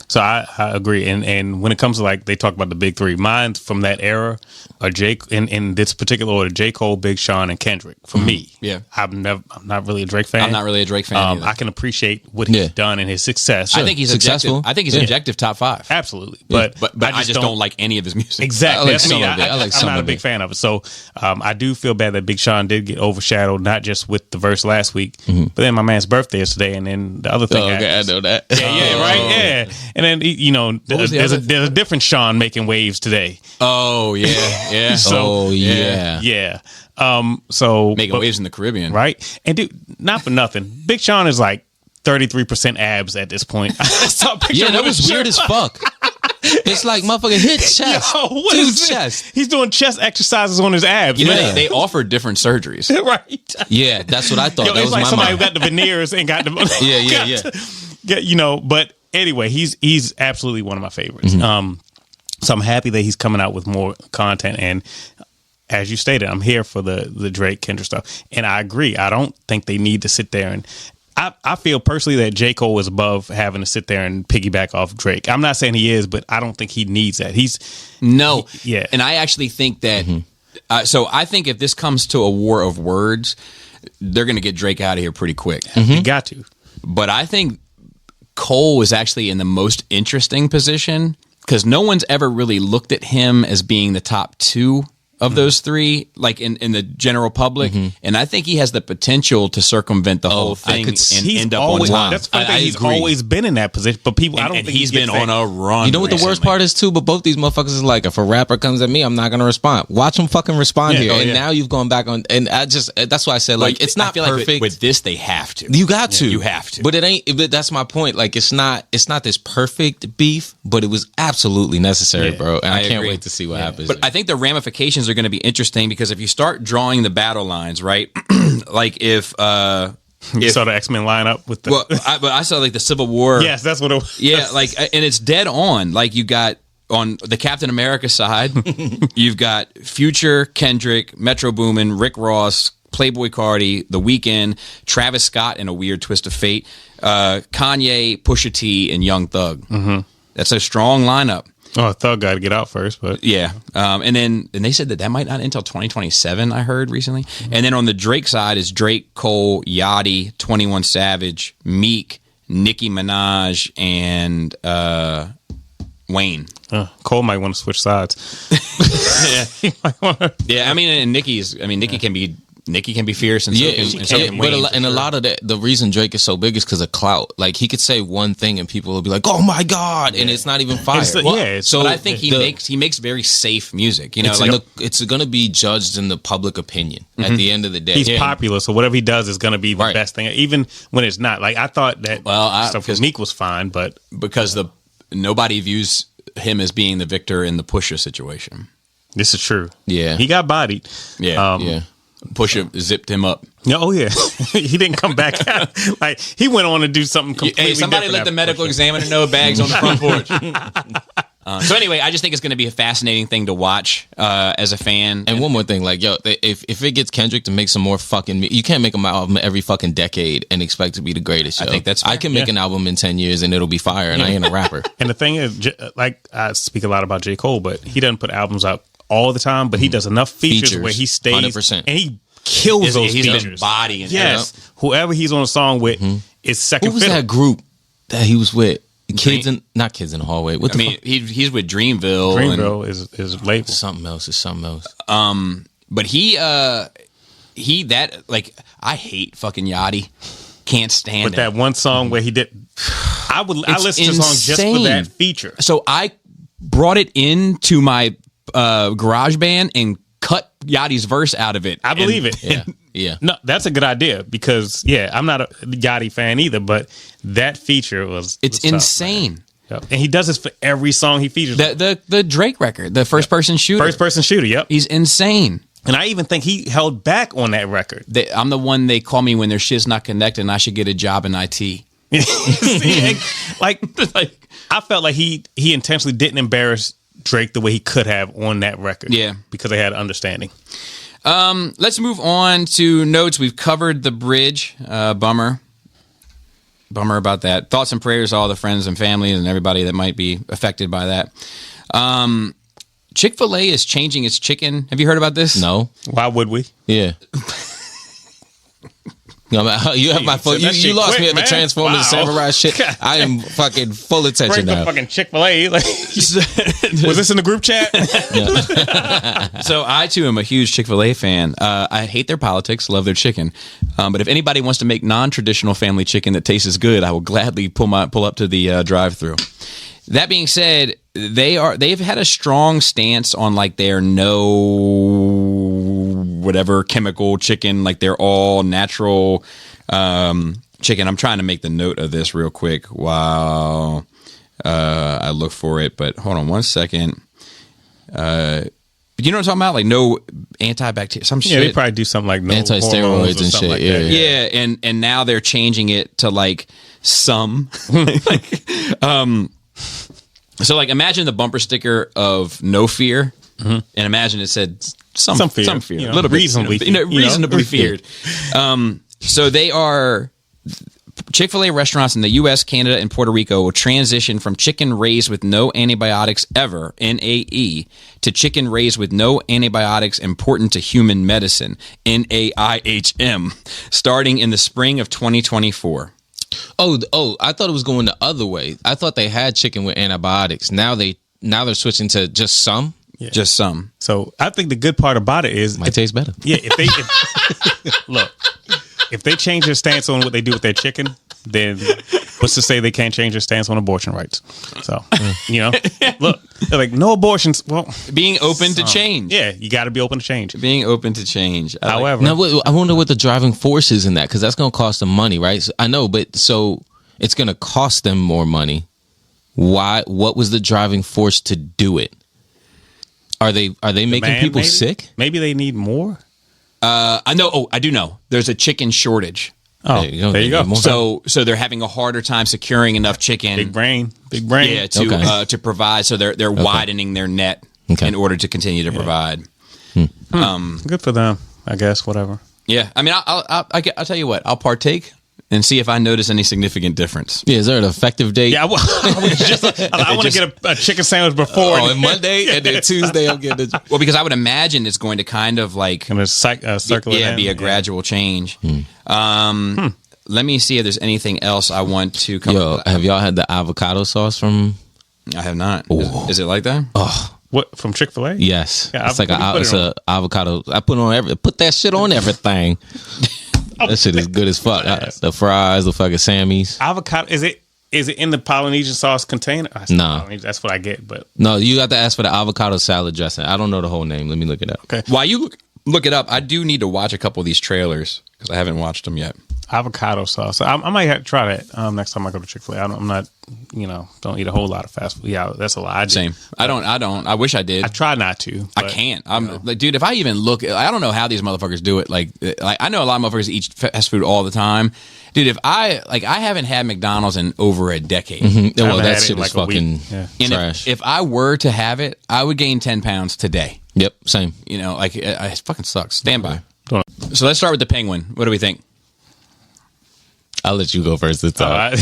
So I agree, and when it comes to like they talk about the big three, mine from that era are Jake in this particular order: J. Cole, Big Sean, and Kendrick. For me, Yeah. I'm not really a Drake fan. I'm not really a Drake fan. either. I can appreciate what he's Yeah. done and his success. I think he's Successful. objective. I think he's Yeah. objective top 5. absolutely, But I just don't like any of his music. Exactly. I like That's some me. of it. I like I'm some not a of big it. fan of it. So I do feel bad that Big Sean did get overshadowed, not just with the verse last week, but then my man's birthday is today, and then the other thing. Oh, okay, I happens. know that. Yeah, right. Yeah, and then was the there's other- a different Sean making waves today. Oh yeah, yeah. Oh yeah. Yeah. So Making waves in the Caribbean. right? And dude, not for nothing, Big Sean is like 33% abs at this point. I saw a picture Yeah, of that him was with weird a as shirt. fuck. It's like motherfucker hit chest, Yo, what dude is this? chest. He's doing chest exercises on his abs. You know, man. they offer different surgeries. right. Yeah, that's what I thought. Yo, that it's was like my somebody mind. who got the veneers and got the Yeah. But anyway, he's absolutely one of my favorites. So I'm happy that he's coming out with more content, and as you stated, I'm here for the Drake Kendrick stuff, and I agree. I don't think they need to sit there and. I feel personally that J. Cole is above having to sit there and piggyback off Drake. I'm not saying he is, but I don't think he needs that. No. Yeah. And I actually think that. So I think if this comes to a war of words, they're going to get Drake out of here pretty quick. He got to. But I think Cole is actually in the most interesting position because no one's ever really looked at him as being the top 2 of those 3, like in the general public. And I think he has the potential to circumvent the whole I thing could and see- end up always, on top. That's the funny I thing. He's agree. always been in that position, but people, I don't And think he's he been gets on that. a run. You know what the worst recently. part is too? But both these motherfuckers is like, if a rapper comes at me, I'm not gonna respond. Watch him fucking respond Yeah, here. oh, And yeah. now you've gone back on, and that's why I said like it's I not feel perfect. Like with this, they have to. You got to. You have to. But it ain't. But that's my point. Like it's not this perfect beef, but it was absolutely necessary, Yeah, bro. And I can't agree. wait to see what happens. But I think the ramifications are going to be interesting because if you start drawing the battle lines, right? Like if You saw the X-Men lineup with the. but I saw like the Civil War. yes, that's what it was. Yeah, like, and it's dead on. Like you got on the Captain America side, you've got Future, Kendrick, Metro Boomin, Rick Ross, Playboy Cardi, The Weeknd, Travis Scott in a weird twist of fate, Kanye, Pusha T, and Young Thug. Mm-hmm. That's a strong lineup. Oh, Thug got to get out first, but Yeah, and they said that might not until 2027. I heard recently. And then on the Drake side is Drake, Cole, Yachty, 21 Savage, Meek, Nicki Minaj, and Wayne. Cole might want to switch sides. Yeah, I mean, and Nicki can be fierce and so yeah, can, and so can Wayne. and a lot of the reason Drake is so big is because of clout. Like he could say one thing and people will be like, "Oh my god," and it's not even fire. It's the- yeah, it's- so But I think he makes very safe music. You know, it's going to be judged in the public opinion at the end of the day. He's popular, so whatever he does is going to be the Right. best thing, even when it's not. Like I thought that stuff with 'cause- Meek was fine, but because nobody views him as being the victor in the Pusha situation. this is true. Yeah. he got bodied. Yeah, Yeah. Pusha zipped him up. Yeah, oh yeah, he didn't come back out. Like he went on to do something completely Hey, somebody different let the after medical Pusha. examiner know bags on the front porch. So anyway, I just think it's going to be a fascinating thing to watch as a fan. And one more thing, like if it gets Kendrick to make some more fucking, you can't make an album every fucking decade and expect to be the greatest. I yo. think that's fair. I can make an album in 10 years and it'll be fire, and I ain't a rapper. And the thing is, like I speak a lot about J. Cole, but he doesn't put albums out all the time. But he does enough features, Features, where he stays 100%. and he kills those he's been features. bodying. Yes, whoever he's on a song with is second Who was fiddle. that group that he was with? Not Kids in the Hallway. What I the mean, fuck? he's with Dreamville. Greenville is label. Something else is something else. But he that like I hate fucking Yachty. Can't stand But it. that one song where he did, I listen to the song just for insane. that feature. So I brought it into my garage band and cut Yachty's verse out of it. I believe it. Yeah, yeah. No, that's a good idea because I'm not a Yachty fan either, but that feature was It's tough, insane. man. Yep. And he does this for every song he features. The Drake record, the first person shooter. First person shooter, yep. He's insane. And I even think he held back on that record. I'm the one they call me when their shit's not connected and I should get a job in IT. like I felt like he intentionally didn't embarrass Drake the way he could have on that record. Yeah. Because they had understanding. Let's move on to notes. We've covered the bridge. Bummer about that. Thoughts and prayers to all the friends and family and everybody that might be affected by that. Chick-fil-A is changing its chicken. Have you heard about this? No. Why would we? Yeah. You have my phone. You lost quick, me at the man. Transformers Wow. Samurai shit. I am fucking full attention Bring the now. fucking Chick-fil-A. Like, was this in the group chat? So I too am a huge Chick-fil-A fan. I hate their politics, love their chicken. But if anybody wants to make non-traditional family chicken that tastes good, I will gladly pull up to the drive-through. That being said, they've had a strong stance on like their no whatever chemical chicken, like they're all natural chicken. I'm trying to make the note of this real quick while I look for it, but hold on one second. You know what I'm talking about? Like no antibacterial, some shit. Yeah, they probably do something like no Anti-steroids hormones or and something shit, like that. yeah. Yeah, and now they're changing it to like some. So like imagine the bumper sticker of no fear, and imagine it said some fear, you know, a little bit, reasonably, reasonably feared. So they are. Chick-fil-A restaurants in the U.S., Canada, and Puerto Rico will transition from chicken raised with no antibiotics ever, NAE, to chicken raised with no antibiotics important to human medicine, NAIHM, starting in the spring of 2024. Oh, I thought it was going the other way. I thought they had chicken with antibiotics. Now they're switching to just some. Yeah. Just some. So I think the good part about it is Might taste better. Yeah, if they change their stance on what they do with their chicken, then what's to say they can't change their stance on abortion rights? So, look, they're like, no abortions. Well, Being open to change. yeah, you got to be open to change. Being open to change. However, Now, I wonder what the driving force is in that, because that's going to cost them money, right? So, I know, but so it's going to cost them more money. Why? What was the driving force to do it? Are they making demand, people maybe? sick? Maybe they need more. I know. Oh, I do know. There's a chicken shortage. Oh, There you go. there you They go. need more. So they're having a harder time securing enough chicken. Big brain. Yeah, Okay. to provide. So they're widening their net in order to continue to provide. Good for them, I guess. Whatever. Yeah, I mean, I'll tell you what. I'll partake and see if I notice any significant difference. Yeah, is there an effective date? Yeah, I want to get a chicken sandwich before. On Monday and then Tuesday I'm getting it. Well, because I would imagine it's going to kind of like And circle it in. be a gradual change. Let me see if there's anything else I want to come. Yo, have y'all had the avocado sauce from? I have not. Is it like that? What, from Chick-fil-A? Yes, Yeah, it's like what do you put it's it on? a avocado. I put that shit on everything. That shit is good as fuck. The fries, the fucking Sammys. Avocado, is it in the Polynesian sauce container? Nah. That's what I get, but No, you got to ask for the avocado salad dressing. I don't know the whole name. Let me look it up. okay. While you look it up, I do need to watch a couple of these trailers because I haven't watched them yet. Avocado sauce. I might have to try that next time I go to Chick-fil-A. I'm not, don't eat a whole lot of fast food. Yeah, that's a lot. I do. Same. I don't. I wish I did. I try not to. I but, can't. I'm like, dude. If I even look, I don't know how these motherfuckers do it. Like I know a lot of motherfuckers eat fast food all the time, dude. If I haven't had McDonald's in over a decade. Yeah, well, haven't that had it shit in is like a week. fucking Yeah. And trash. if I were to have it, I would gain 10 pounds today. Yep, same. It fucking sucks. Stand by. Don't- So let's start with the Penguin. What do we think? I'll let you go first this time.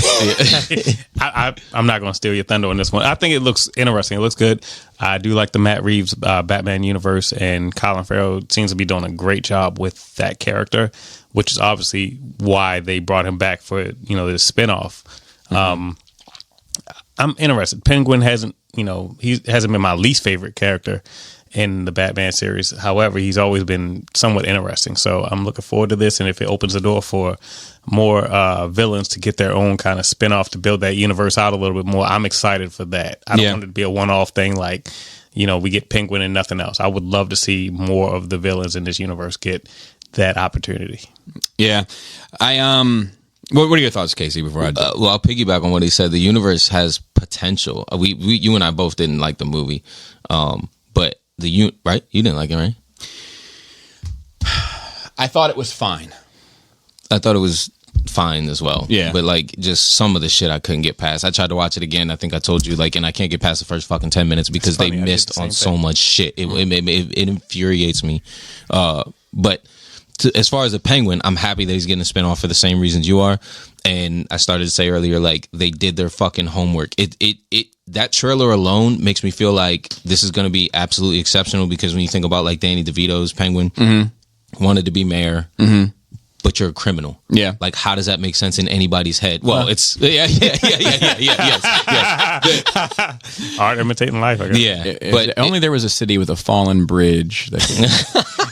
I'm not going to steal your thunder on this one. I think it looks interesting. It looks good. I do like the Matt Reeves Batman universe, and Colin Farrell seems to be doing a great job with that character, which is obviously why they brought him back for the spinoff. I'm interested. Penguin hasn't been my least favorite character in the Batman series. However, he's always been somewhat interesting. So I'm looking forward to this. And if it opens the door for more villains to get their own kind of spinoff to build that universe out a little bit more, I'm excited for that. I don't want it to be a one-off thing like, we get Penguin and nothing else. I would love to see more of the villains in this universe get that opportunity. Yeah. What are your thoughts, Casey, before I do? Well, I'll piggyback on what he said. The universe has potential. You and I both didn't like the movie, but right? You didn't like it, right? I thought it was fine. I thought it was fine as well. Yeah. But like just some of the shit I couldn't get past. I tried to watch it again. I think I told you like, and I can't get past the first fucking 10 minutes because they funny, I did missed the on same so much shit. It infuriates me. But as far as the Penguin, I'm happy that he's getting a spinoff for the same reasons you are. And I started to say earlier, like they did their fucking homework. That trailer alone makes me feel like this is going to be absolutely exceptional because when you think about like Danny DeVito's Penguin, wanted to be mayor, but you're a criminal. Yeah. Like, how does that make sense in anybody's head? Well, it's yes. Art imitating life, I guess. Yeah. But only there was a city with a fallen bridge.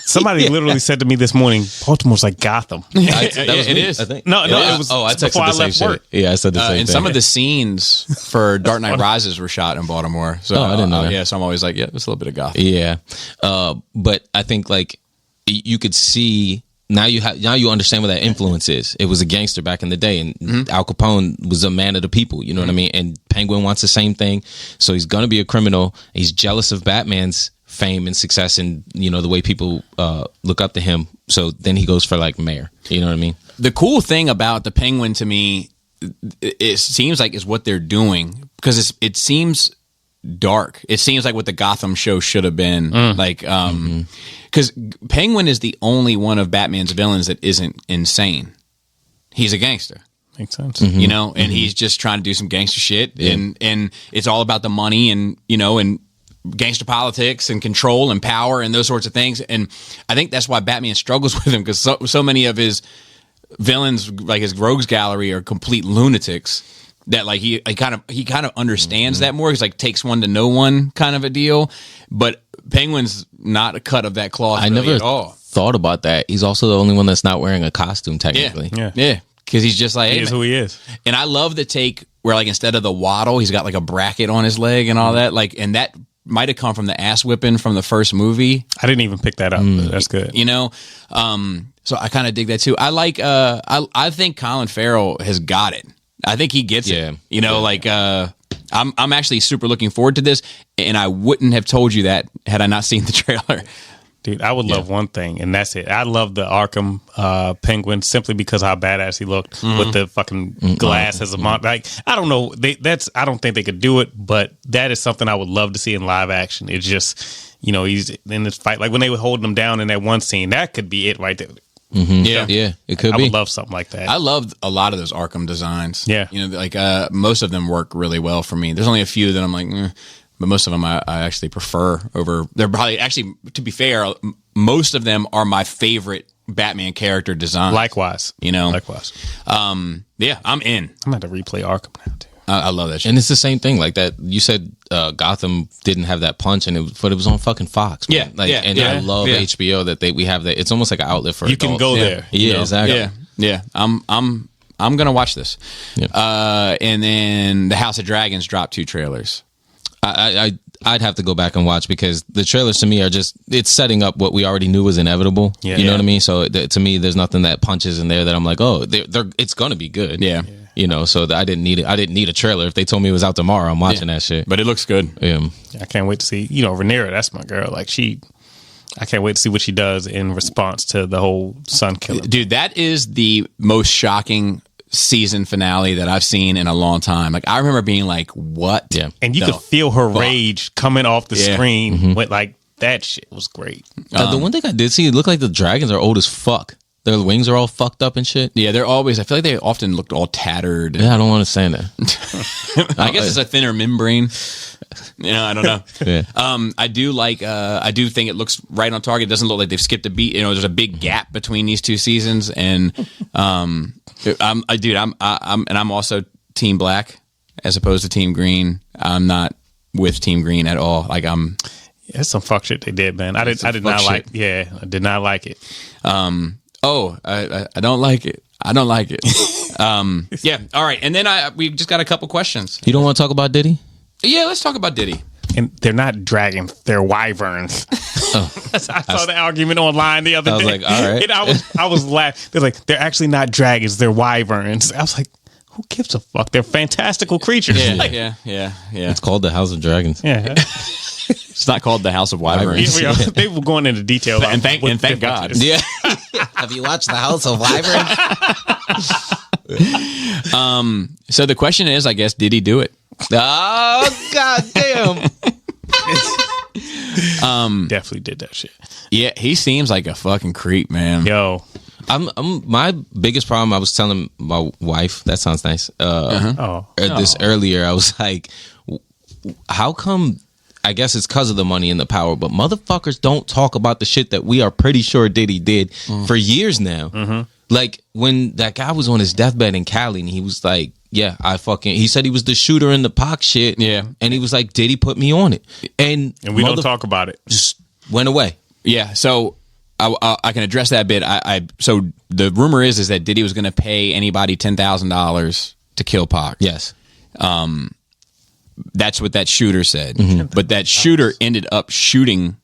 Somebody literally said to me this morning, Baltimore's like Gotham. It is. I think. No, it was I texted before the I same left shit. work. Yeah, I said the same And thing. some of the scenes for Dark Knight Rises were shot in Baltimore. So I didn't know that. Yeah, so I'm always like, yeah, there's a little bit of Gotham. Yeah. But I think like you could see now you understand what that influence is. It was a gangster back in the day, and Al Capone was a man of the people. You know what I mean? And Penguin wants the same thing, so he's gonna be a criminal. He's jealous of Batman's fame and success, and you know the way people look up to him. So then he goes for like mayor. You know what I mean? The cool thing about the Penguin to me, it seems like is what they're doing because it seems dark. It seems like what the Gotham show should have been. Like, because Penguin is the only one of Batman's villains that isn't insane. He's a gangster, Makes sense. you know, and he's just trying to do some gangster shit, and it's all about the money and you know and gangster politics and control and power and those sorts of things. And I think that's why Batman struggles with him because so many of his villains, like his rogues gallery, are complete lunatics. That like he kind of understands that more. He's like takes one to know one kind of a deal, but Penguin's not a cut of that cloth. I really never at all. thought about that. He's also the only one that's not wearing a costume technically. Yeah. Because he's just like He hey, is man. who he is. And I love the take where like instead of the waddle, he's got like a bracket on his leg and all that. Like, and that might have come from the ass whipping from the first movie. I didn't even pick that up. But that's good. You know, so I kind of dig that too. I like. I think Colin Farrell has got it. I think he gets Yeah. it. You know, like I'm actually super looking forward to this, and I wouldn't have told you that had I not seen the trailer. Dude, I would love one thing, and that's it. I love the Arkham Penguin simply because how badass he looked with the fucking glass as a monster. Like, I don't know. I don't think they could do it, but that is something I would love to see in live action. It's just, you know, he's in this fight. Like when they were holding him down in that one scene, that could be it right there. Yeah, it could I be. would love something like that. I loved a lot of those Arkham designs. Yeah. You know, like most of them work really well for me. There's only a few that I'm like, but most of them I actually prefer over. They're probably actually, to be fair, most of them are my favorite Batman character design. Likewise. You know? Likewise. Yeah, I'm in. I'm going to replay Arkham now, too. I love that shit. And it's the same thing, like that. You said Gotham didn't have that punch, and but it was on fucking Fox. Man. And I love HBO that we have that. It's almost like an outlet for You can adults. go there. Yeah, you know? exactly. Yeah. I'm gonna watch this. Yeah. And then the House of Dragons dropped 2 trailers. I'd have to go back and watch because the trailers to me are just it's setting up what we already knew was inevitable. Yeah. You know what I mean? So to me, there's nothing that punches in there that I'm like, oh, it's gonna be good. Yeah. You know, so I didn't need it. I didn't need a trailer. If they told me it was out tomorrow, I'm watching that shit. But it looks good. I can't wait to see, you know, Rhaenyra, that's my girl. Like I can't wait to see what she does in response to the whole sun killing. Dude, that is the most shocking season finale that I've seen in a long time. Like I remember being like, what? Yeah. And you the could feel her fuck? rage coming off the Yeah. screen with like that shit was great. The one thing I did see, it looked like the dragons are old as fuck. Their wings are all fucked up and shit. Yeah, they're always, I feel like they often looked all tattered. Yeah, I don't understand that. I guess it's a thinner membrane. You know, I don't know. Yeah. I do think it looks right on target. It doesn't look like they've skipped a beat. You know, there's a big gap between these 2 seasons, and I'm also Team Black as opposed to Team Green. I'm not with Team Green at all. Like That's some fuck shit they did, man. I did not fuck like. shit. Yeah, I did not like it. I don't like it. I don't like it. Yeah. All right. And then we just got a couple questions. You don't want to talk about Diddy? Yeah, let's talk about Diddy. And they're not dragons; they're wyverns. I saw the argument online the other day. I was like, all right. And I was laughing. They're like, they're actually not dragons; they're wyverns. I was like, who gives a fuck? They're fantastical creatures. Yeah. Like, Yeah. It's called the House of Dragons. yeah. It's not called the House of Wyverns. They were going into detail. And thank God. Yeah. Have you watched the House of Wyverns? So the question is, I guess, did he do it? Oh goddamn! Definitely did that shit. Yeah, he seems like a fucking creep, man. Yo, I'm my biggest problem. I was telling my wife. That sounds nice. This earlier, I was like, how come? I guess it's because of the money and the power, but motherfuckers don't talk about the shit that we are pretty sure Diddy did for years now. Like when that guy was on his deathbed in Cali, and he was like, "Yeah, he said he was the shooter in the Pac shit." Yeah, and he was like, "Diddy put me on it," and we don't talk about it. Just went away. Yeah, so I can address that bit. So the rumor is that Diddy was going to pay anybody $10,000 to kill Pac. Yes. That's what that shooter said. But that shooter ended up shooting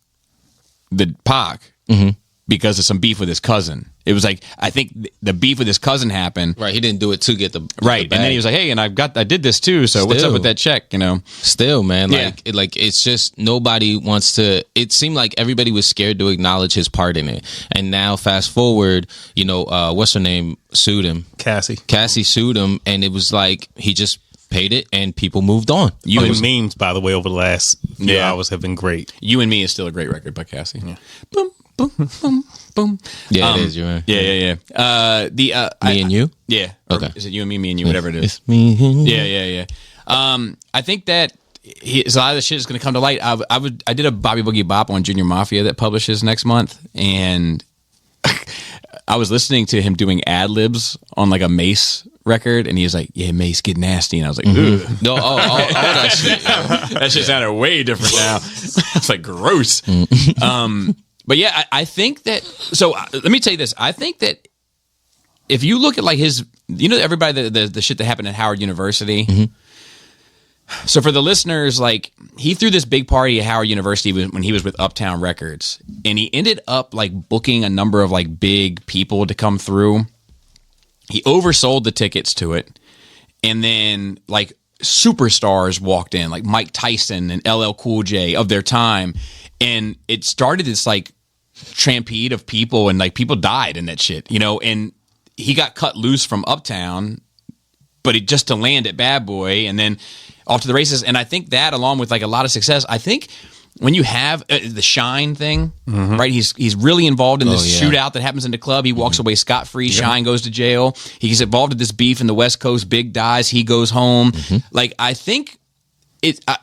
the Pac because of some beef with his cousin. It was like, I think the beef with his cousin happened. Right. He didn't do it to get the right. the And then he was like, hey, and I did this too. So what's up with that check? You know, still, man, Yeah. it's just nobody wants to. It seemed like everybody was scared to acknowledge his part in it. And now fast forward, what's her name sued him. Cassie sued him, and it was like he just paid it, and people moved on. Memes, by the way, over the last few hours have been great. You and Me is still a great record by Cassie. Yeah. Boom, boom, boom, boom. Yeah, it is. You're right. Yeah. Me and You? Yeah. Okay. Or is it You and Me and You, whatever it is? It's me and you. Yeah. I think that a lot of the shit is going to come to light. I did a Bobby Boogie Bop on Junior Mafia that publishes next month, and I was listening to him doing ad libs on like a Mace record, and he was like, "Yeah, Mace, get nasty," and I was like, "Ugh." No, that shit. That shit sounded way different now. It's like gross. But yeah, I think that. So let me tell you this. I think that if you look at like his, everybody the shit that happened at Howard University. So for the listeners, like he threw this big party at Howard University when he was with Uptown Records, and he ended up like booking a number of like big people to come through. He oversold the tickets to it, and then like superstars walked in, like Mike Tyson and LL Cool J of their time, and it started this like trampede of people, and like people died in that shit, and he got cut loose from Uptown, but it just to land at Bad Boy, and then off to the races. And I think that, along with like a lot of success, I think when you have the Shine thing, right? He's really involved in this shootout that happens in the club. He walks away scot-free. Shine goes to jail. He's involved in this beef in the West Coast. Big dies. He goes home. Like I think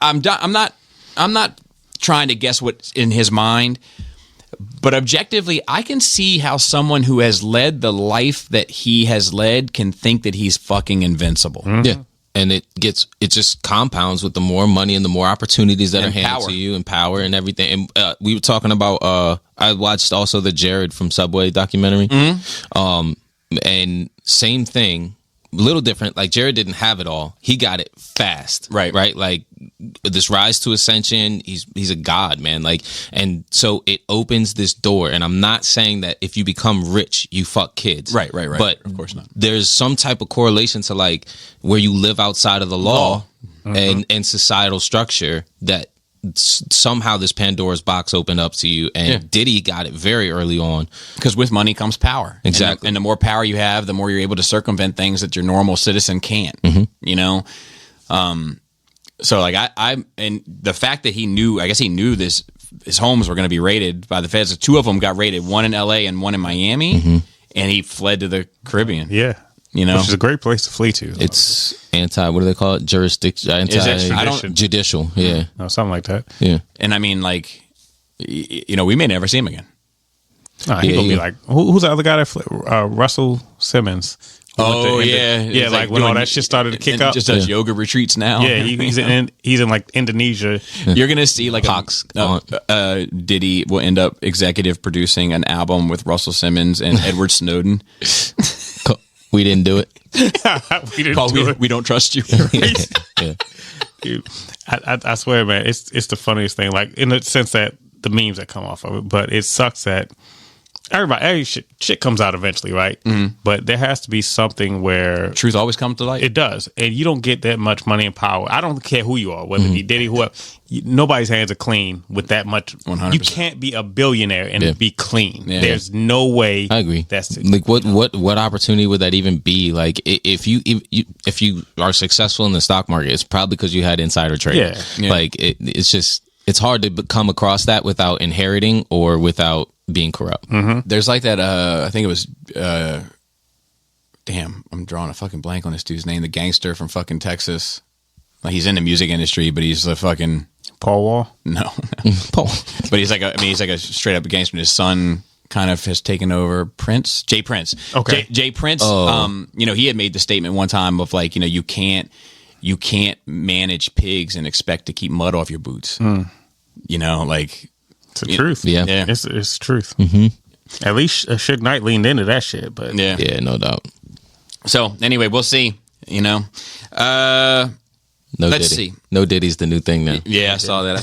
I'm not trying to guess what's in his mind, but objectively, I can see how someone who has led the life that he has led can think that he's fucking invincible. Yeah. And it just compounds with the more money and the more opportunities that And are handed power. to you, and power and everything. And we were talking about, I watched also the Jared from Subway documentary. And same thing, a little different. Like Jared didn't have it all. He got it fast. Right. Like this rise to ascension, he's a god, man. Like, and so it opens this door. And I'm not saying that if you become rich, you fuck kids. Right. But of course not. There's some type of correlation to like where you live outside of the law and societal structure that somehow this Pandora's box opened up to you. And Diddy got it very early on. Because with money comes power. Exactly. And the more power you have, the more you're able to circumvent things that your normal citizen can't. So like I and the fact that he knew this, his homes were going to be raided by the feds. Two of them got raided, one in LA and one in Miami, and he fled to the Caribbean. Yeah. Which is a great place to flee to. It's what do they call it? Jurisdiction. Judicial. Yeah. No, something like that. Yeah. And I mean, like, we may never see him again. Nah, he's going to be like, who's the other guy that fled? Russell Simmons. Oh, yeah. He's like like when all doing- that shit started to kick and up. just does yoga retreats now. Yeah, he's in like Indonesia. You're gonna see like Pac's Diddy will end up executive producing an album with Russell Simmons and Edward Snowden We didn't do it. we didn't called do it. We Don't Trust You. Yeah. Dude, I swear, man, it's the funniest thing. Like in the sense that the memes that come off of it, but it sucks that every shit comes out eventually, right? But there has to be something where Truth always comes to light. it does, and you don't get that much money and power. I don't care who you are, whether it be Diddy, whoever. Nobody's hands are clean with that much. 100%. You can't be a billionaire and be clean. Yeah. There's no way. I agree. That's like what opportunity would that even be? Like if you are successful in the stock market, it's probably because you had insider trading. Yeah. Like it's hard to come across that without inheriting or without being corrupt. There's like that. I think it was. Damn, I'm drawing a fucking blank on this dude's name. The gangster from fucking Texas. Like he's in the music industry, but he's a fucking Paul Wall. no. But he's like a straight up gangster. His son kind of has taken over. Jay Prince. Okay. Jay Prince. Oh. He had made the statement one time of like, you can't manage pigs and expect to keep mud off your boots. Like. It's the truth. Yeah. It's truth. At least Suge Knight leaned into that shit, but Yeah, no doubt. So anyway, we'll see. No Let's Diddy. see. No Diddy's the new thing now. Yeah, I saw that.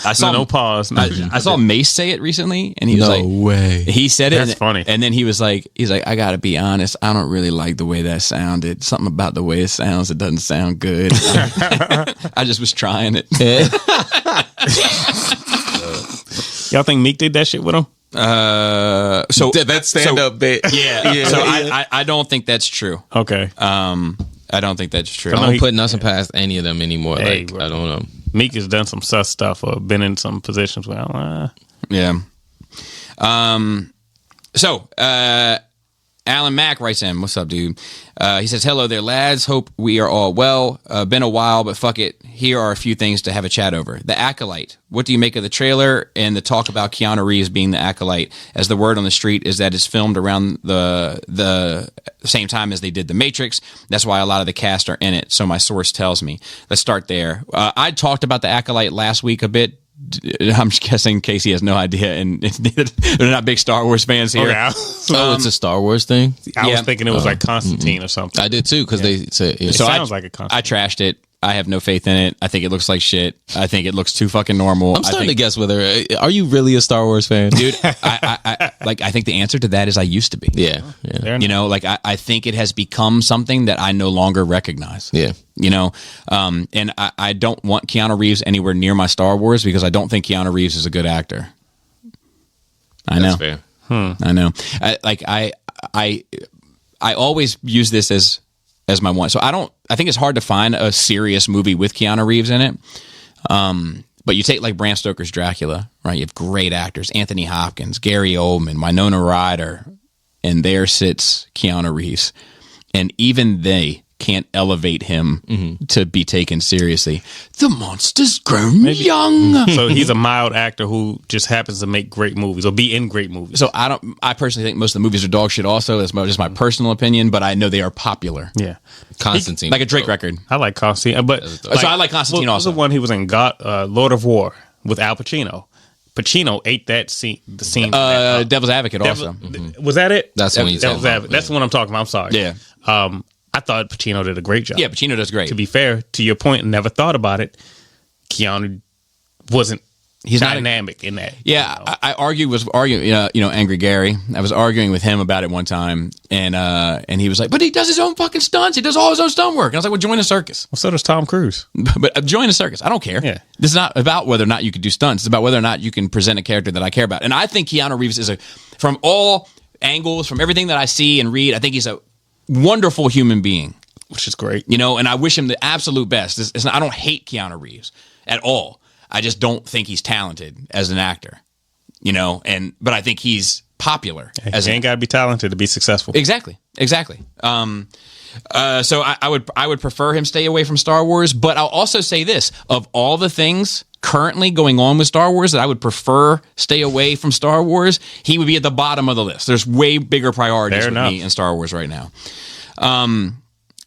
I saw no pause. I saw Mace say it recently, and he was No like, way. He said it. That's and, funny. And then he's like, I gotta be honest. I don't really like the way that sounded. Something about the way it sounds. It doesn't sound good. I just was trying it. Y'all think Meek did that shit with him? So That stand up bit. Yeah. So I don't think that's true. Okay. I don't think that's true. I know I don't he- put nothing past any of them anymore. Hey, like bro. I don't know. Meek has done some sus stuff or been in some positions where Yeah. So, Alan Mack writes in, what's up, dude? He says, hello there, lads. Hope we are all well. Been a while, but fuck it. Here are a few things to have a chat over. The Acolyte. What do you make of the trailer and the talk about Keanu Reeves being the Acolyte? As the word on the street is that it's filmed around the same time as they did The Matrix. That's why a lot of the cast are in it, so my source tells me. Let's start there. I talked about the Acolyte last week a bit. I'm just guessing Casey has no idea, and they're not big Star Wars fans here. okay. It's a Star Wars thing. I Yeah. was thinking it was like Constantine or something. I did too because they said yeah. So sounds like a Constantine. I trashed it. I have no faith in it. I think it looks like shit. I think it looks too fucking normal. I'm starting I to guess whether are you really a Star Wars fan, dude. I think the answer to that is I used to be. Yeah. Fair enough. I think it has become something that I no longer recognize. Yeah. And I don't want Keanu Reeves anywhere near my Star Wars because I don't think Keanu Reeves is a good actor. I know. That's fair. I know. I always use this as my one. So I think it's hard to find a serious movie with Keanu Reeves in it. But you take like Bram Stoker's Dracula, right? You have great actors, Anthony Hopkins, Gary Oldman, Winona Ryder, and there sits Keanu Reeves. And even they can't elevate him to be taken seriously. The monster's grown young. So he's a mild actor who just happens to make great movies or be in great movies. So I personally think most of the movies are dog shit also. That's just my personal opinion, but I know they are popular. Yeah. Constantine, Like a Drake record. I like Constantine, but So I like Constantine what was also. the one he was in Lord of War with Al Pacino. Pacino ate that scene. The scene. Devil's Advocate also. Was that it? That's the one you Devil's talking about, Advocate. That's the one I'm talking about. I'm sorry. Yeah. I thought Pacino did a great job. Yeah, Pacino does great. To be fair, to your point, never thought about it. Keanu wasn't He's not a- dynamic in that. Yeah, I was arguing, Angry Gary. I was arguing with him about it one time, and he was like, "But he does his own fucking stunts. He does all his own stunt work." And I was like, "Well, join a circus." Well, so does Tom Cruise. But join a circus. I don't care. Yeah. This is not about whether or not you can do stunts. It's about whether or not you can present a character that I care about. And I think Keanu Reeves is from all angles, from everything that I see and read, I think he's a wonderful human being. Which is great. And I wish him the absolute best. I don't hate Keanu Reeves at all. I just don't think he's talented as an actor, but I think he's popular as You ain't got to be talented to be successful. Exactly. So I would prefer him stay away from Star Wars, but I'll also say this: of all the things currently going on with Star Wars that I would prefer stay away from Star Wars, he would be at the bottom of the list. There's way bigger priorities Fair with enough. me in Star Wars right now.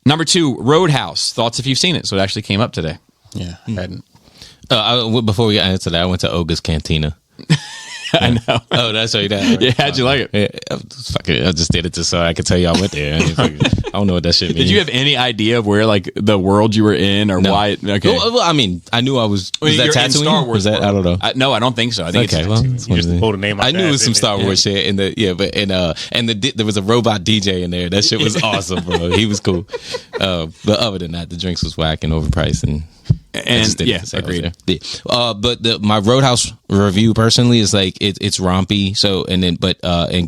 Number 2, Roadhouse. Thoughts if you've seen it? So it actually came up today. Yeah. Hadn't. Before we get into that, I went to Oga's Cantina. I know. Oh, that's right. That. Yeah, how'd you like it? Yeah, I just did it just so I could tell you I went there. I don't know what that shit means. Did you have any idea of where like the world you were in or why? Okay. Well, I mean, I knew I was. Was that you're in Tatooine? Star Wars Was that? I don't know. No, I don't think so. I think Okay, it's well, Tatooine. You just pulled a name out I knew the it was ass, some didn't Star Wars shit in the there was a robot DJ in there. That shit was awesome, bro. He was cool. But other than that, the drinks was whack and overpriced and yeah, agreed. Yeah. But my Roadhouse review personally is like it's rompy. So and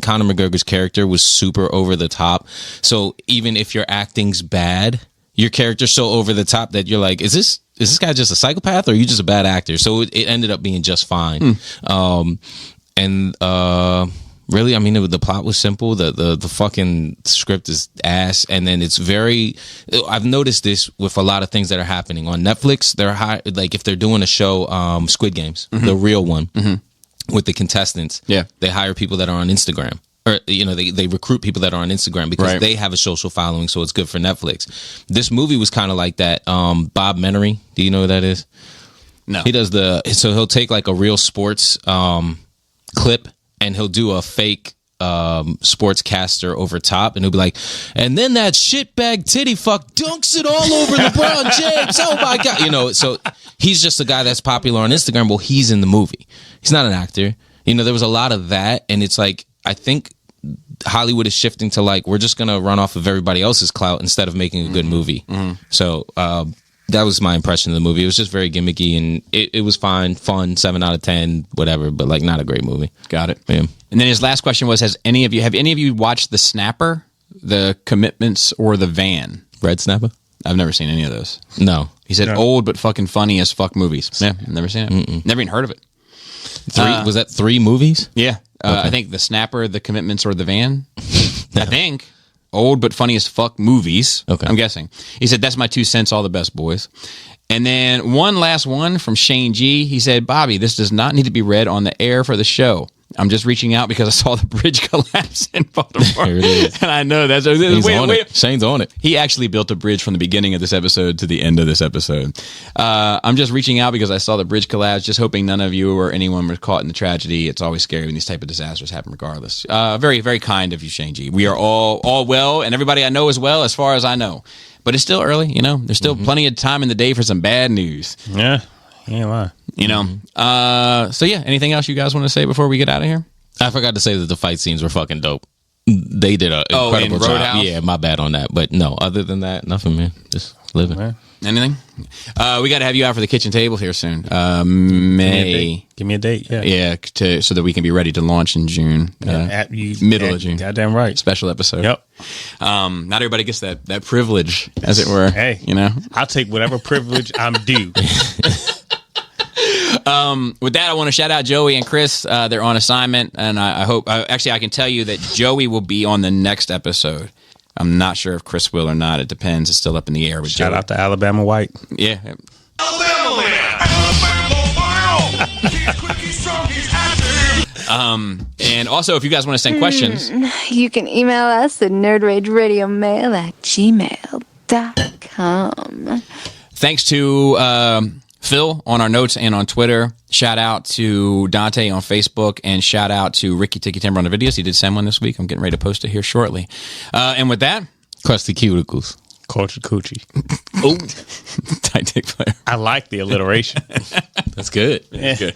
Conor McGregor's character was super over the top. So even if your acting's bad, your character's so over the top that you're like, is this guy just a psychopath or are you just a bad actor? So it ended up being just fine. Really, I mean, the plot was simple. The fucking script is ass, and then it's very. I've noticed this with a lot of things that are happening on Netflix. They're like if they're doing a show, Squid Games, the real one, with the contestants. Yeah, they hire people that are on Instagram, or they recruit people that are on Instagram because they have a social following, so it's good for Netflix. This movie was kind of like that. Bob Menery, do you know who that is? No, he does so he'll take like a real sports clip. And he'll do a fake sportscaster over top, and he'll be like, and then that shitbag titty fuck dunks it all over LeBron James. Oh my God. So he's just a guy that's popular on Instagram. Well, he's in the movie. He's not an actor. There was a lot of that. And it's like, I think Hollywood is shifting to like, we're just going to run off of everybody else's clout instead of making a good movie. So, that was my impression of the movie. It was just very gimmicky, and it was fine, fun, 7 out of 10, whatever, but like not a great movie. Got it. Yeah. And then his last question was: have any of you watched The Snapper, The Commitments, or The Van? Red Snapper? I've never seen any of those. No. He said old but fucking funny as fuck movies. Yeah, never seen it. Never even heard of it. Was that 3 movies? Yeah, I think The Snapper, The Commitments, or The Van. I think. Old but funny as fuck movies. Okay. I'm guessing. He said, that's my 2 cents, all the best, boys. And then one last one from Shane G. He said, Bobby, this does not need to be read on the air for the show. I'm just reaching out because I saw the bridge collapse in Baltimore. There it is. And I know that's... Shane's on it. He actually built a bridge from the beginning of this episode to the end of this episode. I'm just reaching out because I saw the bridge collapse, just hoping none of you or anyone were caught in the tragedy. It's always scary when these type of disasters happen regardless. Very, very kind of you, Shane G. We are all well, and everybody I know is well as far as I know. But it's still early, There's still plenty of time in the day for some bad news. Yeah, you ain't lying. So yeah, anything else you guys want to say before we get out of here? I forgot to say that the fight scenes were fucking dope. They did an incredible job. Roadhouse? Yeah, my bad on that. But no, other than that, nothing, man. Just living. Man. Anything? We got to have you out for the kitchen table here soon. May. Give me a date. Yeah. Yeah, so that we can be ready to launch in June. Middle of June. Goddamn right. Special episode. Yep. Not everybody gets that privilege, as it were. Hey, I'll take whatever privilege I'm due. With that, I want to shout out Joey and Chris. They're on assignment, and I hope. Actually, I can tell you that Joey will be on the next episode. I'm not sure if Chris will or not. It depends. It's still up in the air with Shout Joey. out to Alabama White. Yeah. Alabama man. And also, if you guys want to send questions, You can email us at nerdrageradiomail@gmail.com. thanks to Phil on our notes and on Twitter. Shout out to Dante on Facebook, and shout out to Ricky Tiki Timber on the videos. He did send one this week. I'm getting ready to post it here shortly. And with that, Crusty cuticles. Cultured coochie. oh, tight dick player. I like the alliteration. That's good. Yeah. Good.